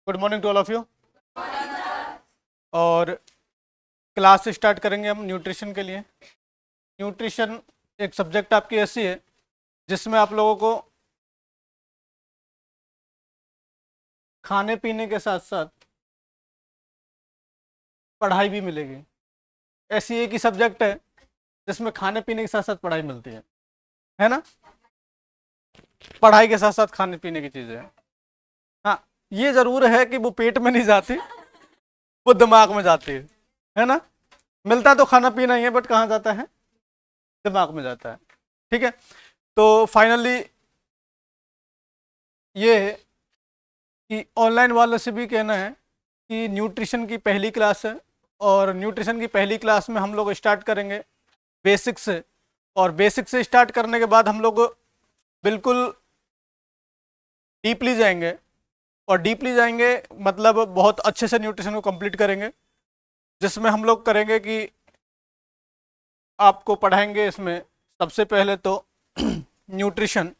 Good morning to all of you. और class start करेंगे हम न्यूट्रिशन के लिए। न्यूट्रिशन एक सब्जेक्ट आपकी ऐसी है जिसमें आप लोगों को खाने पीने के साथ साथ पढ़ाई भी मिलेगी। ऐसी एक ही सब्जेक्ट है जिसमें खाने पीने के साथ साथ पढ़ाई मिलती है ना। पढ़ाई के साथ साथ खाने पीने की चीज़ें हैं। हाँ, ये ज़रूर है कि वो पेट में नहीं जाती, वो दिमाग में जाती है ना। मिलता तो खाना पीना ही है, बट कहाँ जाता है? दिमाग में जाता है। ठीक है, तो फाइनली ये है कि ऑनलाइन वालों से भी कहना है कि न्यूट्रिशन की पहली क्लास है, और न्यूट्रिशन की पहली क्लास में हम लोग स्टार्ट करेंगे बेसिक से। और बेसिक से स्टार्ट करने के बाद हम लोग बिल्कुल डीपली जाएंगे, और डीपली जाएंगे मतलब बहुत अच्छे से न्यूट्रिशन को कंप्लीट करेंगे, जिसमें हम लोग करेंगे कि आपको पढ़ाएंगे इसमें सबसे पहले तो न्यूट्रिशन,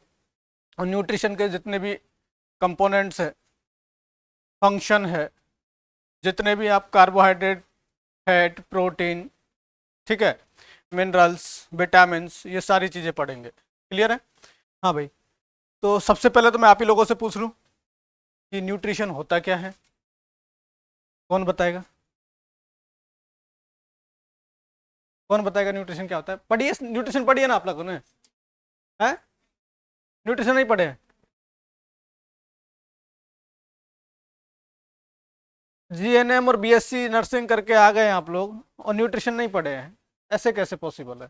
और न्यूट्रिशन के जितने भी कंपोनेंट्स है, फंक्शन है, जितने भी आप कार्बोहाइड्रेट, फैट, प्रोटीन, ठीक है, मिनरल्स, विटामिन्स, ये सारी चीज़ें पढ़ेंगे। क्लियर है? हाँ भाई, तो सबसे पहले तो मैं आप ही लोगों से पूछ लूँ कि न्यूट्रिशन होता क्या है? कौन बताएगा? कौन बताएगा न्यूट्रिशन क्या होता है? पढ़िए, न्यूट्रिशन पढ़िए ना आप लोगों ने, है? न्यूट्रिशन नहीं पढ़े? जीएनएम और बीएससी नर्सिंग करके आ गए हैं आप लोग, और न्यूट्रिशन नहीं पढ़े हैं? ऐसे कैसे पॉसिबल है?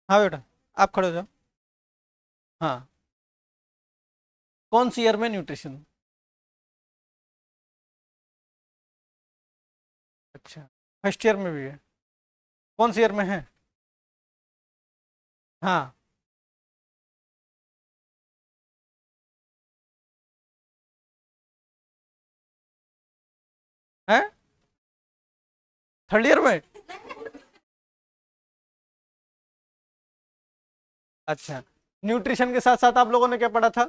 हाँ बेटा, आप खड़े हो जाओ। हाँ, कौन सी ईयर में न्यूट्रिशन? अच्छा, फर्स्ट ईयर में भी है? कौन सी ईयर में है? हाँ, है थर्ड ईयर में? अच्छा, न्यूट्रिशन के साथ साथ आप लोगों ने क्या पढ़ा था?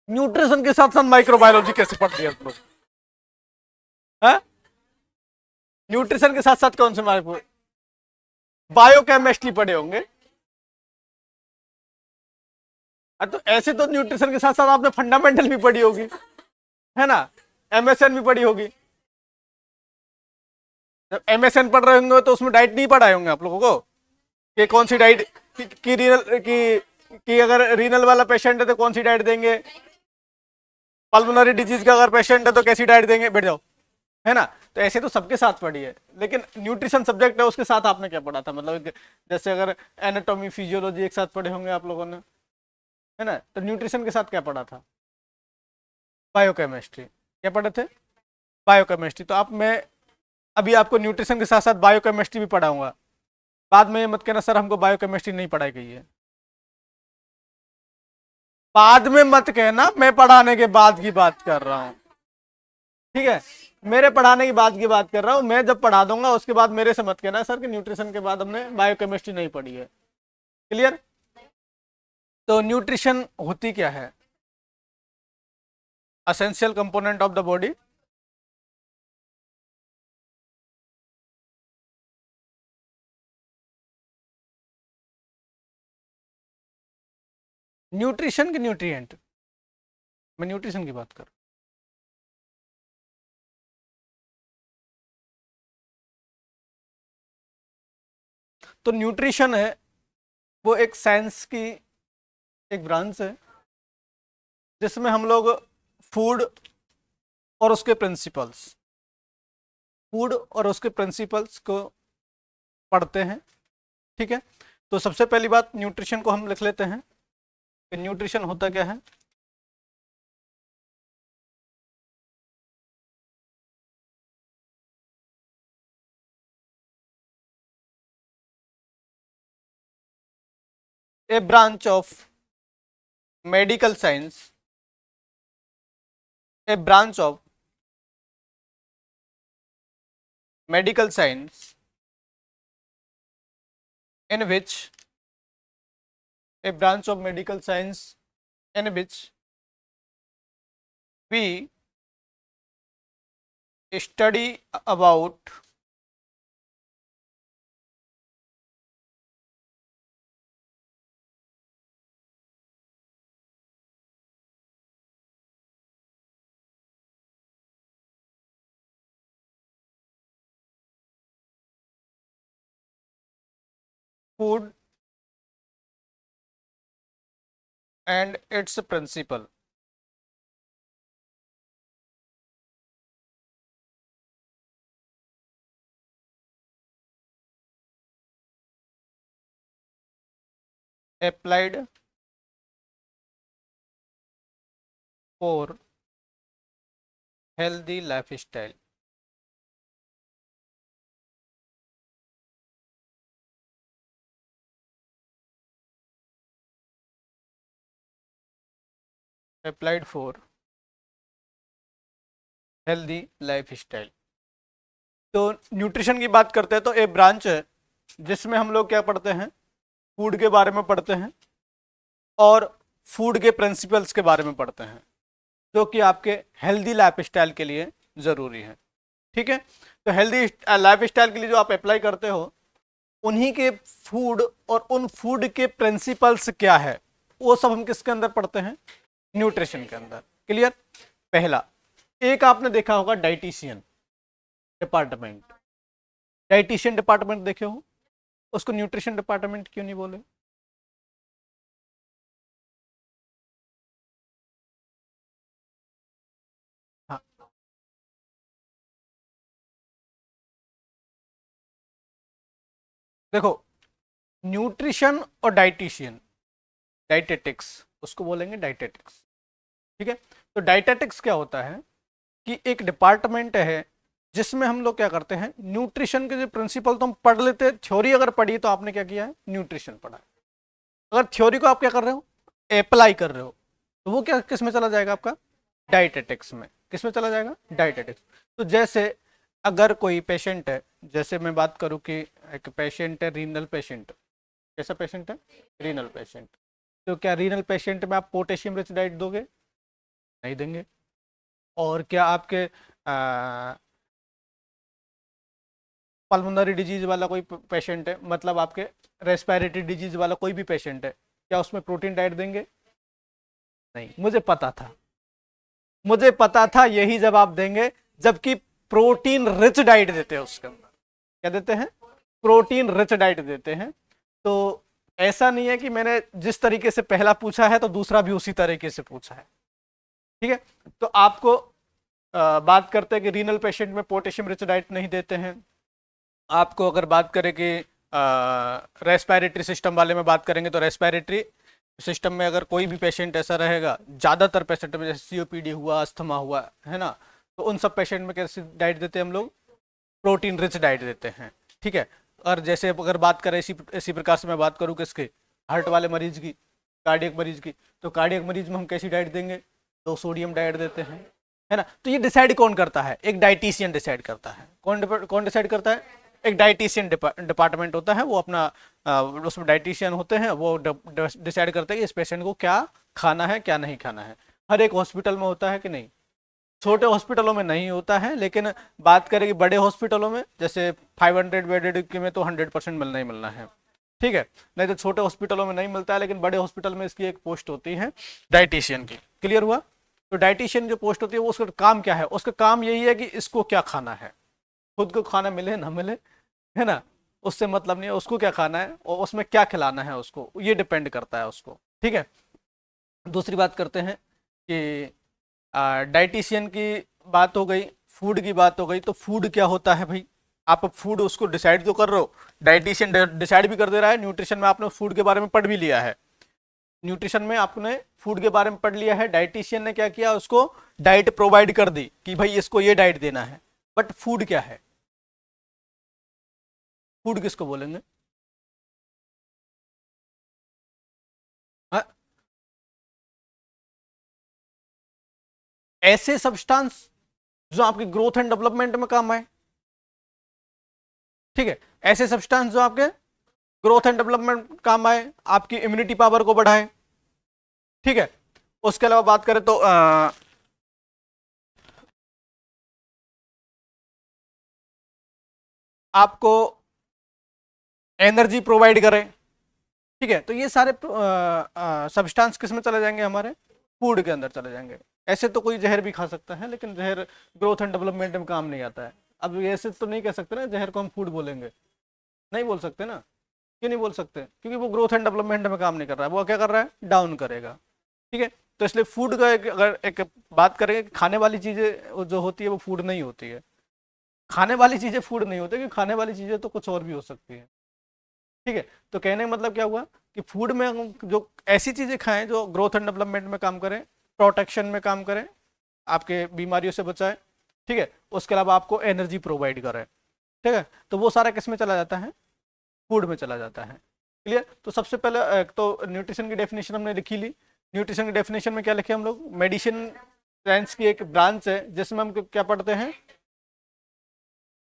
न्यूट्रिशन के साथ साथ माइक्रोबायोलॉजी कैसे पढ़ दिया आप लोग? हाँ? न्यूट्रिशन के साथ साथ कौन से माइक्रो, बायोकेमिस्ट्री पढ़े होंगे। तो ऐसे तो न्यूट्रिशन के साथ साथ आपने फंडामेंटल भी पढ़ी होगी, है ना, एमएसएन भी पढ़ी होगी। जब एमएसएन पढ़ रहे होंगे तो उसमें डाइट नहीं पढ़ाए होंगे आप लोगों को कि कौन सी डाइट की रीनल की अगर रीनल वाला पेशेंट है तो कौन सी डाइट देंगे, पल्मोनरी डिजीज का अगर पेशेंट है तो कैसी डाइट देंगे। बैठ जाओ, है ना। तो ऐसे तो सबके साथ पढ़ी है, लेकिन न्यूट्रिशन सब्जेक्ट है उसके साथ आपने क्या पढ़ा था? मतलब जैसे अगर एनाटॉमी, फिजियोलॉजी एक साथ पढ़े होंगे आप लोगों ने, है ना, तो न्यूट्रिशन के साथ क्या पढ़ा था? बायोकेमिस्ट्री। क्या पढ़े थे? बायोकेमिस्ट्री। तो आप, मैं अभी आपको न्यूट्रिशन के साथ साथ बायोकेमिस्ट्री भी पढ़ाऊंगा। बाद में ये मत कहना सर हमको बायोकेमिस्ट्री नहीं पढ़ाई गई है। बाद में मत कहना, मैं पढ़ाने के बाद की बात कर रहा हूँ। ठीक है, मेरे पढ़ाने की बात कर रहा हूँ। मैं जब पढ़ा दूंगा उसके बाद मेरे से मत कहना सर कि न्यूट्रिशन के बाद हमने बायोकेमिस्ट्री नहीं पढ़ी है। क्लियर? तो न्यूट्रिशन होती क्या है? Essential component of the body. Nutrition के न्यूट्रिएंट, मैं न्यूट्रिशन की बात कर रहा हूं। तो न्यूट्रिशन है वो एक साइंस की एक ब्रांच है जिसमें हम लोग फूड और उसके प्रिंसिपल्स, फूड और उसके प्रिंसिपल्स को पढ़ते हैं। ठीक है, तो सबसे पहली बात न्यूट्रिशन को हम लिख लेते हैं कि न्यूट्रिशन होता क्या है। A branch of medical science, a branch of medical science in which a branch of medical science in which we study about food and its principle. Applied for healthy lifestyle. Applied for healthy life style. तो nutrition की बात करते हैं तो एक branch है जिसमें हम लोग क्या पढ़ते हैं, फूड के बारे में पढ़ते हैं और फूड के प्रिंसिपल्स के बारे में पढ़ते हैं जो कि आपके हेल्दी लाइफ स्टाइल के लिए ज़रूरी है। ठीक है, तो हेल्दी लाइफ स्टाइल के लिए जो आप अप्लाई करते हो उन्हीं के फूड और उन फूड के प्रिंसिपल्स क्या है वो सब हम किसके अंदर पढ़ते हैं, न्यूट्रिशन के अंदर। क्लियर। पहला, एक आपने देखा होगा डाइटिशियन डिपार्टमेंट, डाइटिशियन डिपार्टमेंट देखे हो, उसको न्यूट्रिशन डिपार्टमेंट क्यों नहीं बोले? हाँ, देखो न्यूट्रिशन और डाइटिशियन, डाइटेटिक्स उसको बोलेंगे डाइटेटिक्स। ठीक है, तो डाइटेटिक्स क्या होता है कि एक डिपार्टमेंट है जिसमें हम लोग क्या करते हैं, न्यूट्रिशन के जो प्रिंसिपल तो हम पढ़ लेते हैं, थ्योरी अगर पढ़ी तो आपने क्या किया है, न्यूट्रिशन पढ़ा है। अगर थ्योरी को आप क्या कर रहे हो, अप्लाई कर रहे हो, तो वो क्या किस में चला जाएगा आपका, डाइटेटिक्स में। किस में चला जाएगा, डाइटेटिक्स। तो जैसे अगर कोई पेशेंट है, जैसे मैं बात करूं कि एक पेशेंट है रीनल पेशेंट, कैसा पेशेंट है, रीनल पेशेंट, तो क्या रीनल पेशेंट में आप पोटेशियम रिच डाइट दोगे, नहीं देंगे। और क्या आपके पल्मोनरी डिजीज वाला कोई पेशेंट है, मतलब आपके रेस्पिरेटरी डिजीज वाला कोई भी पेशेंट है, क्या उसमें प्रोटीन डाइट देंगे, नहीं। मुझे पता था यही जवाब देंगे, जबकि प्रोटीन रिच डाइट देते हैं उसके अंदर। क्या देते हैं, प्रोटीन रिच डाइट देते हैं। तो ऐसा नहीं है कि मैंने जिस तरीके से पहला पूछा है तो दूसरा भी उसी तरीके से पूछा है। ठीक है, तो आपको बात करते हैं कि रीनल पेशेंट में पोटेशियम रिच डाइट नहीं देते हैं। आपको अगर बात करें कि रेस्पिरेटरी सिस्टम वाले में बात करेंगे तो रेस्पिरेटरी सिस्टम में अगर कोई भी पेशेंट ऐसा रहेगा, ज़्यादातर पेशेंट में जैसे सीओपीडी हुआ, अस्थमा हुआ, है ना, तो उन सब पेशेंट में कैसी डाइट देते हैं हम लोग, प्रोटीन रिच डाइट देते हैं। ठीक है, और जैसे अगर बात करें इसी प्रकार से मैं बात करूँ किसके, हार्ट वाले मरीज की, कार्डियक मरीज की, तो कार्डियक मरीज में हम कैसी डाइट देंगे, तो सोडियम डाइट देते हैं, है ना। तो ये डिसाइड कौन करता है, एक डाइटिशियन डिसाइड करता है। कौन डिसाइड करता है, एक डाइटिशियन डिपार्टमेंट होता है, वो अपना उसमें डाइटिशियन होते हैं, वो डिसाइड करते हैं कि इस पेशेंट को क्या खाना है क्या नहीं खाना है। हर एक हॉस्पिटल में होता है कि नहीं, छोटे हॉस्पिटलों में नहीं होता है, लेकिन बात करें कि बड़े हॉस्पिटलों में जैसे 500 बेडेड के में तो 100% मिलना ही मिलना है। ठीक है, नहीं तो छोटे हॉस्पिटलों में नहीं मिलता है, लेकिन बड़े हॉस्पिटल में इसकी एक पोस्ट होती है डाइटिशियन की। क्लियर हुआ। तो डाइटिशियन जो पोस्ट होती है वो उसका काम क्या है, उसका काम यही है कि इसको क्या खाना है, खुद को खाना मिले ना मिले, है ना, उससे मतलब नहीं है, उसको क्या खाना है और उसमें क्या खिलाना है उसको, ये डिपेंड करता है उसको। ठीक है, दूसरी बात करते हैं कि डाइटिशियन की बात हो गई, फूड की बात हो गई। तो फूड क्या होता है भाई, आप फूड उसको डिसाइड तो कर रहे हो, डाइटिशियन डिसाइड भी कर दे रहा है। न्यूट्रिशन में आपने फूड के बारे में पढ़ भी लिया है, न्यूट्रिशन में आपने फूड के बारे में पढ़ लिया है, डाइटिशियन ने क्या किया, उसको डाइट प्रोवाइड कर दी कि भाई इसको ये डाइट देना है। बट फूड क्या है, फूड किसको बोलेंगे, हाँ? ऐसे सब्सटेंस जो आपके ग्रोथ एंड डेवलपमेंट में काम आए। ठीक है, ऐसे सब्सटेंस जो आपके ग्रोथ एंड डेवलपमेंट काम आए, आपकी इम्यूनिटी पावर को बढ़ाए, ठीक है। उसके अलावा बात करें तो आपको एनर्जी प्रोवाइड करे, ठीक है। तो ये सारे सब्सटेंस किस में चले जाएंगे, हमारे फूड के अंदर चले जाएंगे। ऐसे तो कोई जहर भी खा सकता है, लेकिन जहर ग्रोथ एंड डेवलपमेंट में काम नहीं आता है। अब ऐसे तो नहीं कह सकते ना जहर को हम फूड बोलेंगे, नहीं बोल सकते ना। क्यों नहीं बोल सकते? क्योंकि वो ग्रोथ एंड डेवलपमेंट में काम नहीं कर रहा है, वो क्या कर रहा है, डाउन करेगा, ठीक है। तो इसलिए फूड का अगर एक बात करेंगे कि खाने वाली चीजें जो होती है वो फूड नहीं होती है, खाने वाली चीजें फूड नहीं होती, क्योंकि खाने वाली चीजें तो कुछ और भी हो सकती है, ठीक है। तो कहने का मतलब क्या हुआ कि फूड में हम जो ऐसी चीजें खाएं जो ग्रोथ एंड डेवलपमेंट में काम करें, प्रोटेक्शन में काम करें, आपके बीमारियों से बचाए, ठीक है। उसके अलावा आपको एनर्जी प्रोवाइड करें, ठीक है। तो वो सारा किस में चला जाता है, फूड में चला जाता है। क्लियर? तो सबसे पहले एक तो न्यूट्रिशन की डेफिनेशन हमने लिखी ली। न्यूट्रिशन की डेफिनेशन में क्या लिखे हम लोग, मेडिसिन साइंस की एक ब्रांच है जिसमें हम क्या पढ़ते हैं,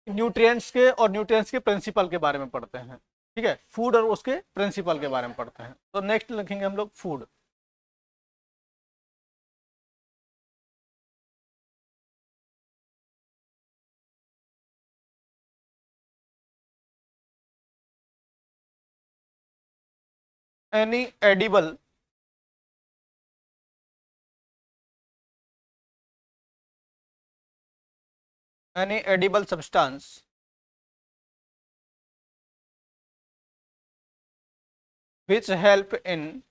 न्यूट्रिएंट्स के और न्यूट्रिएंट्स के प्रिंसिपल के बारे में पढ़ते हैं, ठीक है। फूड और उसके प्रिंसिपल के बारे में पढ़ते हैं। तो नेक्स्ट लिखेंगे हम लोग food. Any edible any edible substance which help in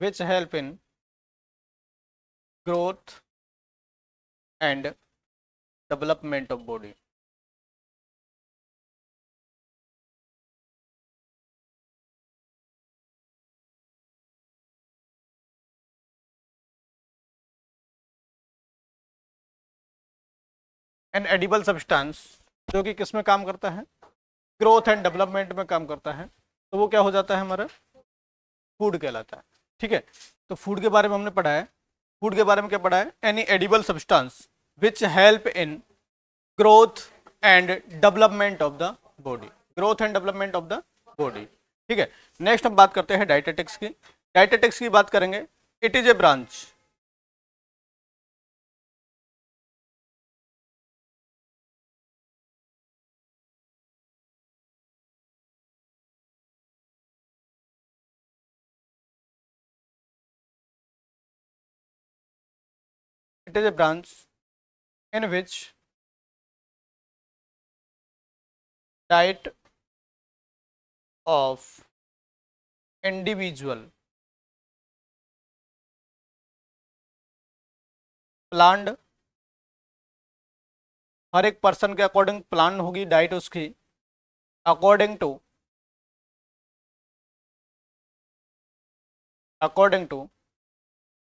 which help in growth and development of body। An edible substance जो कि किस में काम करता है, ग्रोथ एंड डेवलपमेंट में काम करता है, तो वो क्या हो जाता है, हमारा फूड कहलाता है, ठीक है। तो फूड के बारे में हमने पढ़ा है। फूड के बारे में क्या पढ़ा है, any edible substance which help in growth and development of the body, growth and development of the body, ठीक है। नेक्स्ट हम बात करते हैं डाइटेटिक्स की। डाइटेटिक्स की बात करेंगे, it is a branch it is a branch in which diet of individual planned, हर एक पर्सन के अकॉर्डिंग प्लान होगी डाइट उसकी, अकॉर्डिंग टू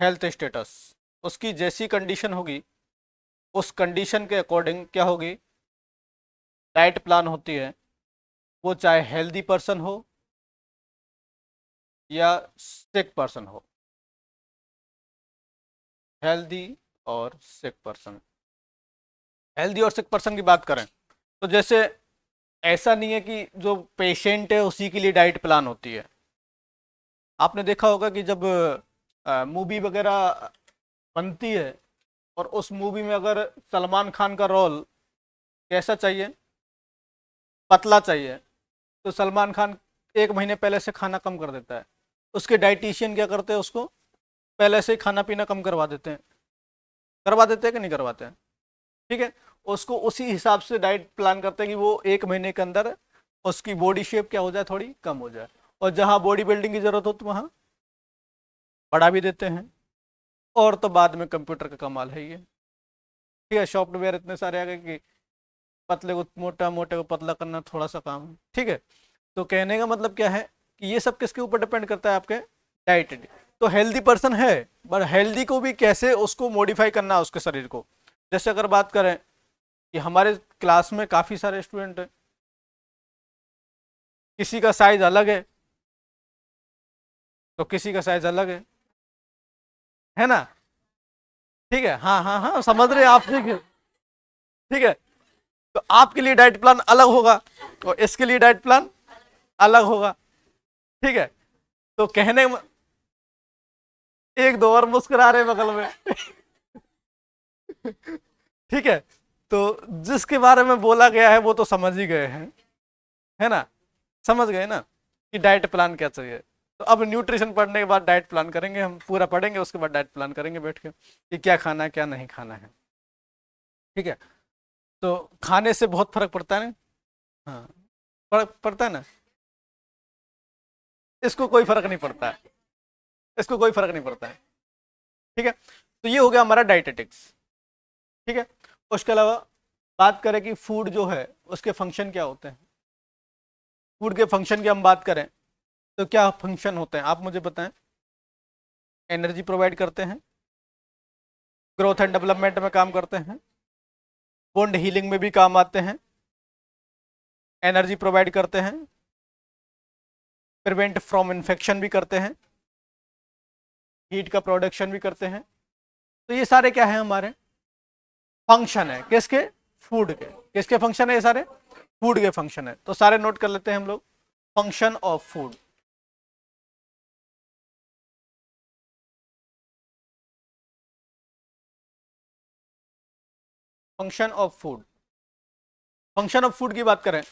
हेल्थ स्टेटस। उसकी जैसी कंडीशन होगी उस कंडीशन के अकॉर्डिंग क्या होगी, डाइट प्लान होती है। वो चाहे हेल्दी पर्सन हो या सिक पर्सन हो, हेल्दी और सिक पर्सन। हेल्दी और सिक पर्सन की बात करें तो जैसे ऐसा नहीं है कि जो पेशेंट है उसी के लिए डाइट प्लान होती है। आपने देखा होगा कि जब मूवी वगैरह बनती है और उस मूवी में अगर सलमान खान का रोल कैसा चाहिए, पतला चाहिए, तो सलमान खान एक महीने पहले से खाना कम कर देता है। उसके डाइटिशियन क्या करते हैं, उसको पहले से ही खाना पीना कम करवा देते हैं कि नहीं करवाते हैं, ठीक है। उसको उसी हिसाब से डाइट प्लान करते हैं कि वो एक महीने के अंदर उसकी बॉडी शेप क्या हो जाए, थोड़ी कम हो जाए। और जहाँ बॉडी बिल्डिंग की जरूरत हो तो वहाँ बढ़ा भी देते हैं। और तो बाद में कंप्यूटर का कमाल है ये, ठीक है। सॉफ्टवेयर इतने सारे आ गए कि पतले को मोटा, मोटे को पतला करना थोड़ा सा काम है, ठीक है। तो कहने का मतलब क्या है कि ये सब किसके ऊपर डिपेंड करता है, आपके डाइट। तो हेल्दी पर्सन है, बट हेल्दी को भी कैसे उसको मॉडिफाई करना है उसके शरीर को। जैसे अगर बात करें कि हमारे क्लास में काफ़ी सारे स्टूडेंट हैं, किसी का साइज अलग है तो किसी का साइज अलग है ना, ठीक है। हाँ हाँ हाँ, समझ रहे हैं आप, ठीक है, ठीक है। तो आपके लिए डाइट प्लान अलग होगा और इसके लिए डाइट प्लान अलग होगा। ठीक है, तो कहने में एक दो और मुस्कुरा रहे बगल में। ठीक है, तो जिसके बारे में बोला गया है वो तो समझ ही गए हैं, है ना, समझ गए ना कि डाइट प्लान क्या चाहिए। तो अब न्यूट्रिशन पढ़ने के बाद डाइट प्लान करेंगे, हम पूरा पढ़ेंगे उसके बाद डाइट प्लान करेंगे बैठ के कि क्या खाना है क्या नहीं खाना है। ठीक है, तो खाने से बहुत फर्क पड़ता है ना। हाँ, फर्क पड़ता है ना। इसको कोई फर्क नहीं पड़ता है, इसको कोई फर्क नहीं पड़ता है। ठीक है, तो ये हो गया हमारा डाइटेटिक्स। ठीक है, उसके अलावा बात करें कि फूड जो है उसके फंक्शन क्या होते हैं। फूड के फंक्शन की हम बात करें तो क्या फंक्शन होते हैं आप मुझे बताएं। एनर्जी प्रोवाइड करते हैं, ग्रोथ एंड डेवलपमेंट में काम करते हैं, वुंड हीलिंग में भी काम आते हैं, एनर्जी प्रोवाइड करते हैं, प्रिवेंट फ्रॉम इन्फेक्शन भी करते हैं, हीट का प्रोडक्शन भी करते हैं। तो ये सारे क्या है हमारे फंक्शन है किसके, फूड के। किसके फंक्शन है ये सारे, फूड के फंक्शन है। तो सारे नोट कर लेते हैं हम लोग, function of food. Function of food, function of food की बात करें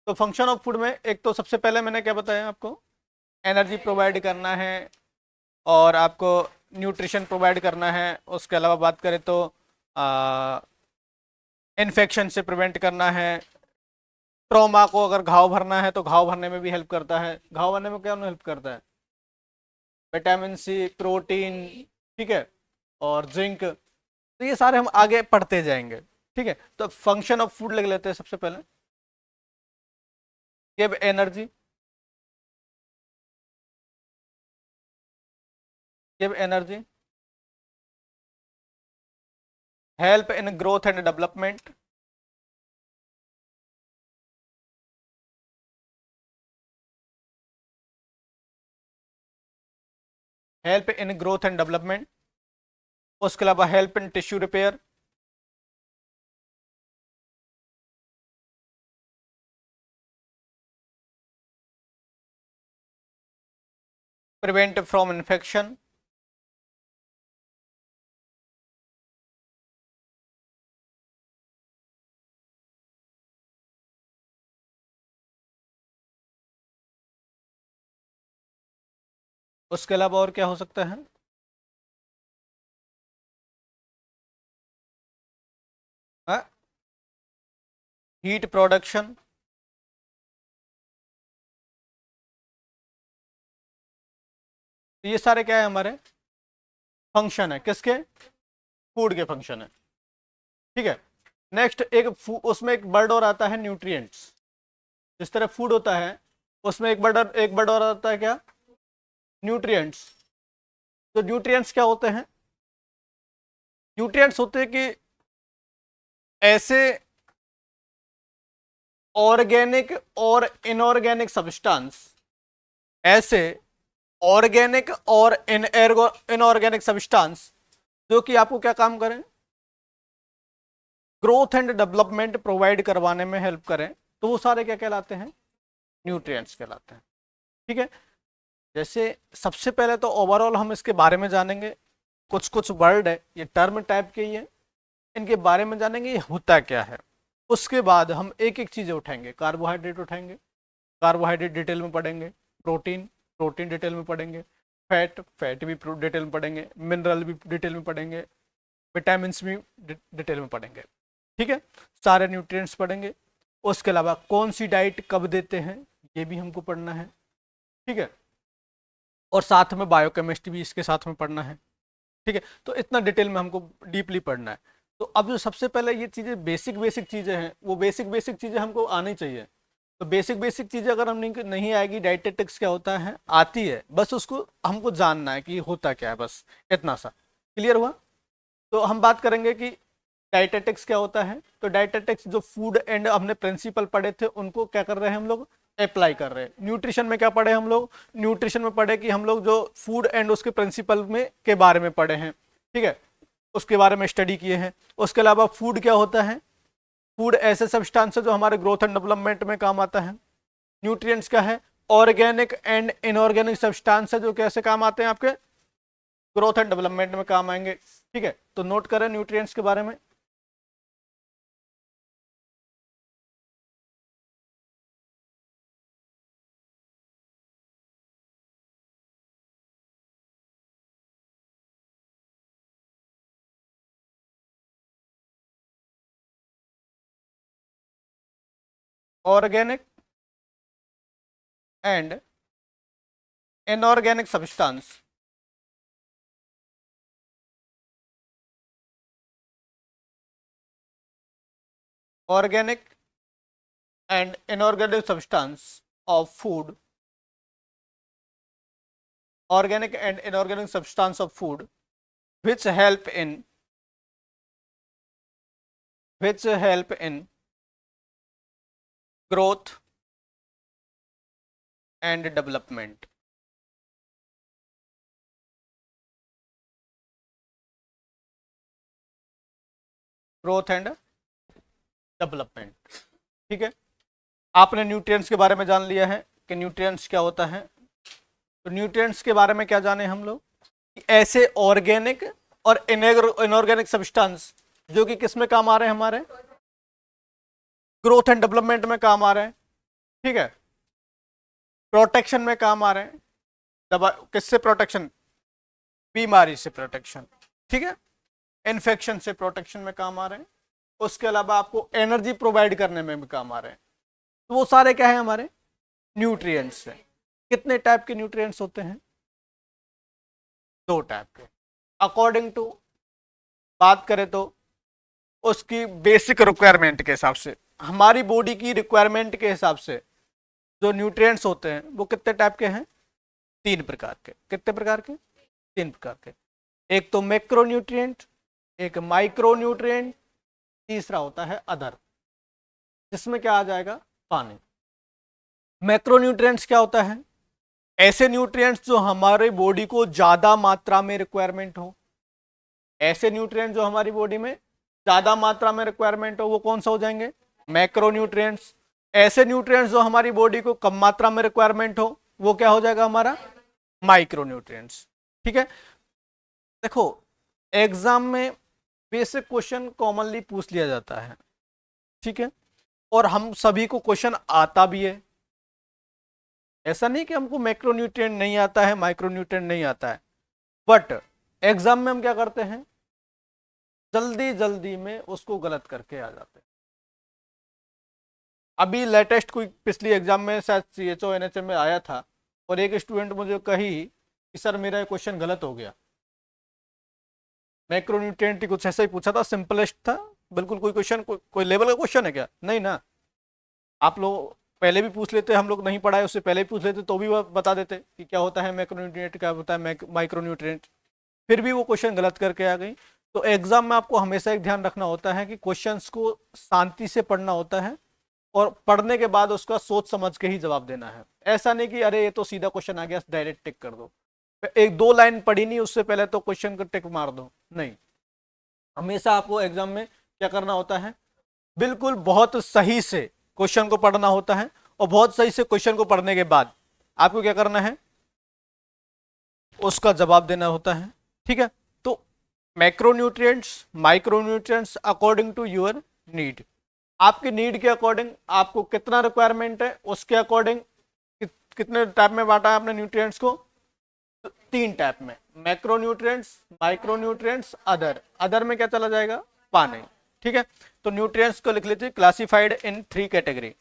तो फंक्शन ऑफ फूड में एक तो सबसे पहले मैंने क्या बताया आपको, एनर्जी प्रोवाइड करना है और आपको न्यूट्रिशन प्रोवाइड करना है। उसके अलावा बात करें तो इन्फेक्शन से प्रिवेंट करना है, ट्रॉमा को अगर घाव भरना है तो घाव भरने में भी हेल्प करता है। घाव भरने में क्या हेल्प करता है, विटामिन सी, प्रोटीन, ठीक है, और जिंक। तो ये सारे हम आगे पढ़ते जाएंगे। ठीक है, तो फंक्शन ऑफ फूड लिख लेते हैं सबसे पहले। Give energy, give energy, help in growth and development, help in growth and development. उसके अलावा help in tissue repair, prevent from infection. उसके अलावा और क्या हो सकता है, हीट प्रोडक्शन। तो ये सारे क्या है हमारे फंक्शन है किसके, फूड के फंक्शन है। ठीक है, नेक्स्ट एक उसमें एक वर्ड और आता है न्यूट्रिएंट्स। जिस तरह फूड होता है उसमें एक वर्ड और आता है क्या, न्यूट्रिएंट्स। तो न्यूट्रिएंट्स क्या होते हैं, न्यूट्रिएंट्स होते हैं कि ऐसे ऑर्गेनिक और इनऑर्गेनिक सब्सटेंस, ऐसे ऑर्गेनिक और इनऑर्गेनिक सब्सटेंस जो कि आपको क्या काम करें, ग्रोथ एंड डेवलपमेंट प्रोवाइड करवाने में हेल्प करें। तो वो सारे क्या कहलाते हैं, न्यूट्रिएंट्स कहलाते हैं। ठीक है, जैसे सबसे पहले तो ओवरऑल हम इसके बारे में जानेंगे, कुछ कुछ वर्ड है ये टर्म टाइप के ही है, इनके बारे में जानेंगे ये होता क्या है। उसके बाद हम एक एक चीज़ें उठाएंगे, कार्बोहाइड्रेट उठाएंगे, कार्बोहाइड्रेट डिटेल में पढ़ेंगे, प्रोटीन, प्रोटीन डिटेल में पढ़ेंगे, फैट, फैट भी डिटेल में पढ़ेंगे, मिनरल भी डिटेल में पढ़ेंगे, विटामिन भी डिटेल में पढ़ेंगे। ठीक है, सारे न्यूट्रिएंट्स पढ़ेंगे। उसके अलावा कौन सी डाइट कब देते हैं ये भी हमको पढ़ना है। ठीक है, और साथ में बायोकेमिस्ट्री भी इसके साथ में पढ़ना है। ठीक है, तो इतना डिटेल में हमको डीपली पढ़ना है। तो अब जो सबसे पहले ये चीज़ें बेसिक बेसिक चीज़ें हैं वो बेसिक बेसिक चीज़ें हमको आनी चाहिए। तो बेसिक बेसिक चीज़ें अगर हम नहीं आएगी, डाइटेटिक्स क्या होता है आती है, बस उसको हमको जानना है कि होता क्या है, बस इतना सा क्लियर हुआ। तो हम बात करेंगे कि डाइटेटिक्स क्या होता है। तो डाइटेटिक्स जो फूड एंड हमने प्रिंसिपल पढ़े थे उनको क्या कर रहे हैं हम लोग, अप्लाई कर रहे हैं। न्यूट्रिशन में क्या पढ़े हम लोग, न्यूट्रिशन में पढ़े कि हम लोग जो फूड एंड उसके प्रिंसिपल में के बारे में पढ़े हैं। ठीक है, उसके बारे में स्टडी किए हैं। उसके अलावा फूड क्या होता है, फूड ऐसे सब्सटेंस है जो हमारे ग्रोथ एंड डेवलपमेंट में काम आता है। न्यूट्रिएंट्स क्या है? ऑर्गेनिक एंड इनऑर्गेनिक सब्सटेंस है जो कैसे काम आते हैं? आपके ग्रोथ एंड डेवलपमेंट में काम आएंगे। ठीक है, तो नोट करें न्यूट्रिएंट्स के बारे में। Organic and inorganic substance organic and inorganic substance of food, organic and inorganic substance of food which help in growth and development. Growth and development. ठीक है, आपने न्यूट्रिएंट्स के बारे में जान लिया है कि न्यूट्रिएंट्स क्या होता है। तो न्यूट्रिएंट्स के बारे में क्या जाने हम लोग कि ऐसे ऑर्गेनिक और इनऑर्गेनिक सब्सटेंस जो कि किस में काम आ रहे हैं? हमारे ग्रोथ एंड डेवलपमेंट में काम आ रहे हैं। ठीक है, प्रोटेक्शन में काम आ रहे हैं। दवा किससे प्रोटेक्शन? बीमारी से प्रोटेक्शन। ठीक है, इन्फेक्शन से प्रोटेक्शन में काम आ रहे हैं। उसके अलावा आपको एनर्जी प्रोवाइड करने में भी काम आ रहे हैं। तो वो सारे क्या है? हमारे न्यूट्रिएंट्स हैं। कितने टाइप के न्यूट्रिएंट्स होते हैं? 2 टाइप के। अकॉर्डिंग टू बात करें तो उसकी बेसिक रिक्वायरमेंट के हिसाब से, हमारी बॉडी की रिक्वायरमेंट के हिसाब से जो न्यूट्रिएंट्स होते हैं वो कितने टाइप के हैं? 3 प्रकार के। कितने प्रकार के? 3 प्रकार के। एक तो मैक्रो न्यूट्रिएंट, एक माइक्रो न्यूट्रिएंट, तीसरा होता है अदर, जिसमें क्या आ जाएगा? पानी। मैक्रो न्यूट्रिएंट्स क्या होता है? ऐसे न्यूट्रिएंट्स जो हमारे बॉडी को ज्यादा मात्रा में रिक्वायरमेंट हो। ऐसे न्यूट्रिएंट्स जो हमारी बॉडी में ज्यादा मात्रा में रिक्वायरमेंट हो वो कौन सा हो जाएंगे? Macro nutrients. ऐसे न्यूट्रिएंट्स जो हमारी बॉडी को कम मात्रा में रिक्वायरमेंट हो वो क्या हो जाएगा? हमारा माइक्रो न्यूट्रिएंट्स। ठीक है, देखो एग्जाम में बेसिक क्वेश्चन कॉमनली पूछ लिया जाता है। ठीक है, और हम सभी को क्वेश्चन आता भी है। ऐसा नहीं कि हमको मैक्रोन्यूट्रिएंट नहीं आता है, माइक्रोन्यूट्रिएंट नहीं आता है, बट एग्जाम में हम क्या करते हैं? जल्दी जल्दी में उसको गलत करके आ जाते हैं। अभी लेटेस्ट कोई पिछली एग्जाम में शायद CHO NHM में आया था और एक स्टूडेंट मुझे कही कि सर मेरा क्वेश्चन गलत हो गया। मैक्रोन्यूट्रिएंट कुछ ऐसा ही पूछा था, सिंपलेस्ट था बिल्कुल। कोई क्वेश्चन कोई लेवल का क्वेश्चन है क्या? नहीं ना। आप लोग पहले भी पूछ लेते, हम लोग नहीं पढ़ाए उससे पहले भी पूछ लेते तो भी वो बता देते कि क्या होता है मैक्रोन्यूट्रिएंट, क्या होता है माइक्रोन्यूट्रिएंट। फिर भी वो क्वेश्चन गलत करके आ गई। तो एग्जाम में आपको हमेशा एक ध्यान रखना होता है कि क्वेश्चंस को शांति से पढ़ना होता है और पढ़ने के बाद उसका सोच समझ के ही जवाब देना है। ऐसा नहीं कि अरे ये तो सीधा क्वेश्चन आ गया डायरेक्ट टिक कर दो, 1-2 लाइन पढ़ी नहीं उससे पहले तो क्वेश्चन को टिक मार दो। नहीं, हमेशा आपको एग्जाम में क्या करना होता है? बिल्कुल बहुत सही से क्वेश्चन को पढ़ना होता है और बहुत सही से क्वेश्चन को पढ़ने के बाद आपको क्या करना है? उसका जवाब देना होता है। ठीक है, तो macronutrients, micronutrients according to your need. आपकी नीड के अकॉर्डिंग आपको कितना रिक्वायरमेंट है उसके अकॉर्डिंग कितने टाइप में बांटा है आपने न्यूट्रिएंट्स को? 3 टाइप में, मैक्रोन्यूट्रिएंट्स, माइक्रोन्यूट्रिएंट्स, अदर। अदर में क्या चला जाएगा? पानी। ठीक है, तो न्यूट्रिएंट्स को लिख लीजिए classified in 3 category.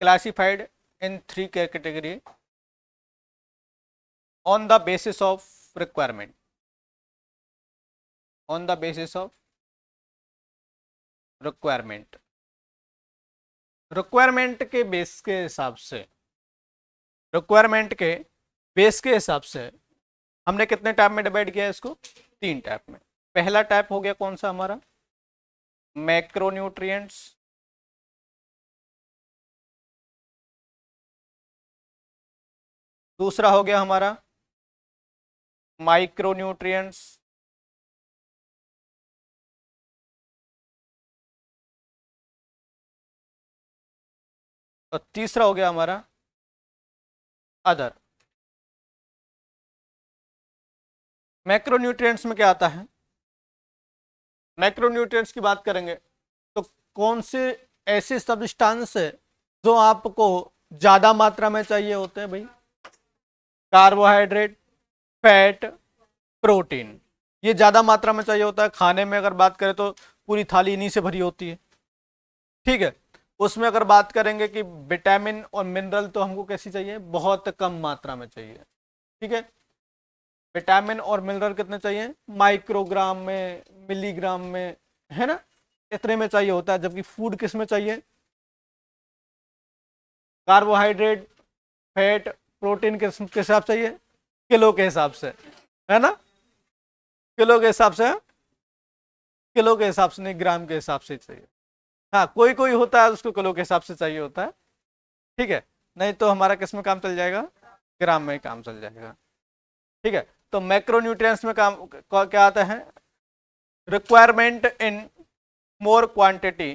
classified in 3 category on the basis of requirement, on the basis of requirement। Requirement के बेस के हिसाब से, रिक्वायरमेंट के बेस के हिसाब से हमने कितने टाइप में डिवाइड किया है इसको? 3 टाइप में। पहला टाइप हो गया कौन सा हमारा, मैक्रोन्यूट्रिएंट्स। दूसरा हो गया हमारा माइक्रोन्यूट्रिएंट्स। और तीसरा हो गया हमारा अदर। मैक्रोन्यूट्रिएंट्स में क्या आता है, मैक्रोन्यूट्रिएंट्स की बात करेंगे तो कौन से ऐसे सब्सटेंस है जो आपको ज्यादा मात्रा में चाहिए होते हैं भाई, कार्बोहाइड्रेट, फैट, प्रोटीन, ये ज्यादा मात्रा में चाहिए होता है खाने में। अगर बात करें तो पूरी थाली इन्हीं से भरी होती है, ठीक है। उसमें अगर बात करेंगे कि विटामिन और मिनरल तो हमको कैसी चाहिए, बहुत कम मात्रा में चाहिए, ठीक है। विटामिन और मिनरल कितने चाहिए, माइक्रोग्राम में, मिलीग्राम में, है ना, इतने में चाहिए होता है। जबकि फूड किस में चाहिए, कार्बोहाइड्रेट, फैट, प्रोटीन किस हिसाब से चाहिए, किलो के हिसाब से, है ना, किलो के हिसाब से, किलो के हिसाब से नहीं, ग्राम के हिसाब से चाहिए। हाँ, कोई कोई होता है उसको किलो के हिसाब से चाहिए होता है, ठीक है। नहीं तो हमारा किस में काम चल जाएगा, ग्राम में काम चल जाएगा, ठीक है। तो मैक्रोन्यूट्रिएंट्स में काम क्या आता है, requirement in more quantity,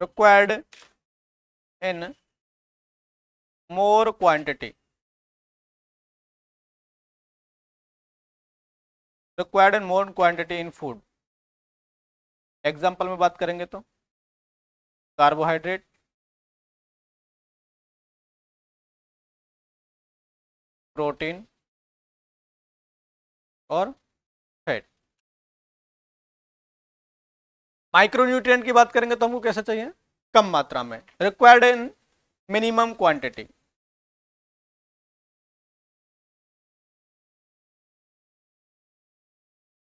required in more quantity, required in more quantity in food. Example में बात करेंगे तो कार्बोहाइड्रेट, प्रोटीन और फैट। माइक्रोन्यूट्रिएंट की बात करेंगे तो हमको कैसा चाहिए, कम मात्रा में, required in minimum quantity,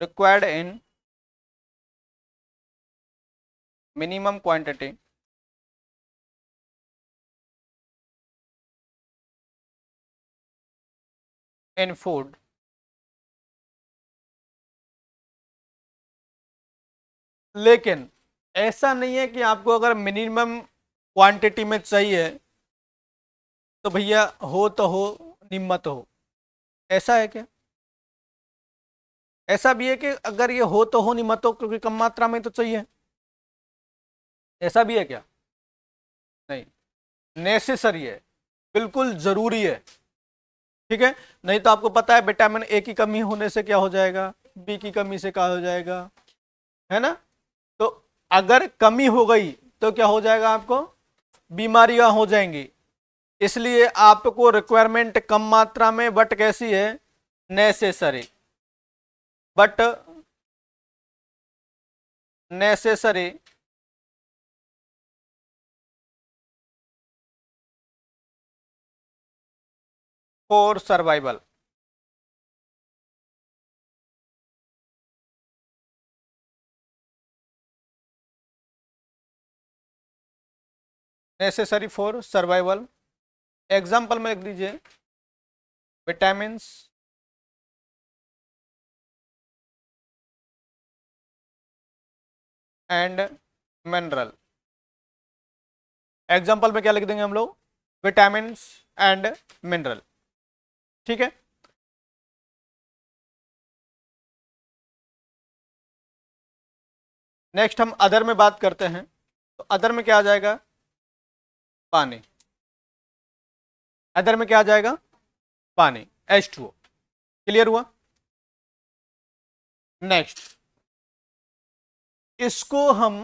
required in minimum quantity in food. लेकिन ऐसा नहीं है कि आपको अगर मिनिमम क्वांटिटी में चाहिए तो भैया हो तो हो, निम्मत हो, ऐसा है क्या, ऐसा भी है कि अगर ये हो तो हो, निम्मत हो, क्योंकि कम मात्रा में तो चाहिए, ऐसा भी है क्या, नहीं, नेसेसरी है, बिल्कुल जरूरी है, ठीक है। नहीं तो आपको पता है विटामिन ए की कमी होने से क्या हो जाएगा, बी की कमी से क्या हो जाएगा, है ना। तो अगर कमी हो गई तो क्या हो जाएगा, आपको बीमारियां हो जाएंगी। इसलिए आपको रिक्वायरमेंट कम मात्रा में बट कैसी है, necessary, but necessary for survival. Necessary for survival. Example में लिख दीजिए, विटामिन एंड मिनरल। एग्जाम्पल में क्या लिख देंगे हम लोग, विटामिन एंड मिनरल, ठीक है। नेक्स्ट हम अदर में बात करते हैं, तो अदर में क्या आ जाएगा, पानी। अदर में क्या आ जाएगा, पानी, H2O। क्लियर हुआ। नेक्स्ट, इसको हम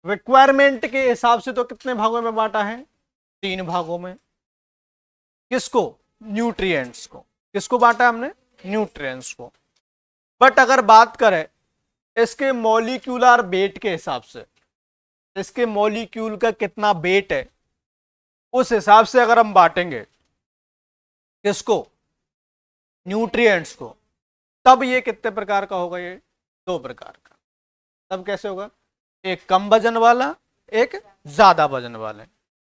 रिक्वायरमेंट के हिसाब से तो कितने भागों में बांटा है, 3 भागों में। किसको, न्यूट्रिएंट्स को, किसको बांटा हमने, न्यूट्रिएंट्स को। बट अगर बात करें इसके मॉलिक्यूलर वेट के हिसाब से, इसके मॉलिक्यूल का कितना वेट है, उस हिसाब से अगर हम बांटेंगे किसको, न्यूट्रिएंट्स को, तब ये कितने प्रकार का होगा, ये 2 प्रकार का। तब कैसे होगा, एक कम वजन वाला, एक ज्यादा वजन वाले,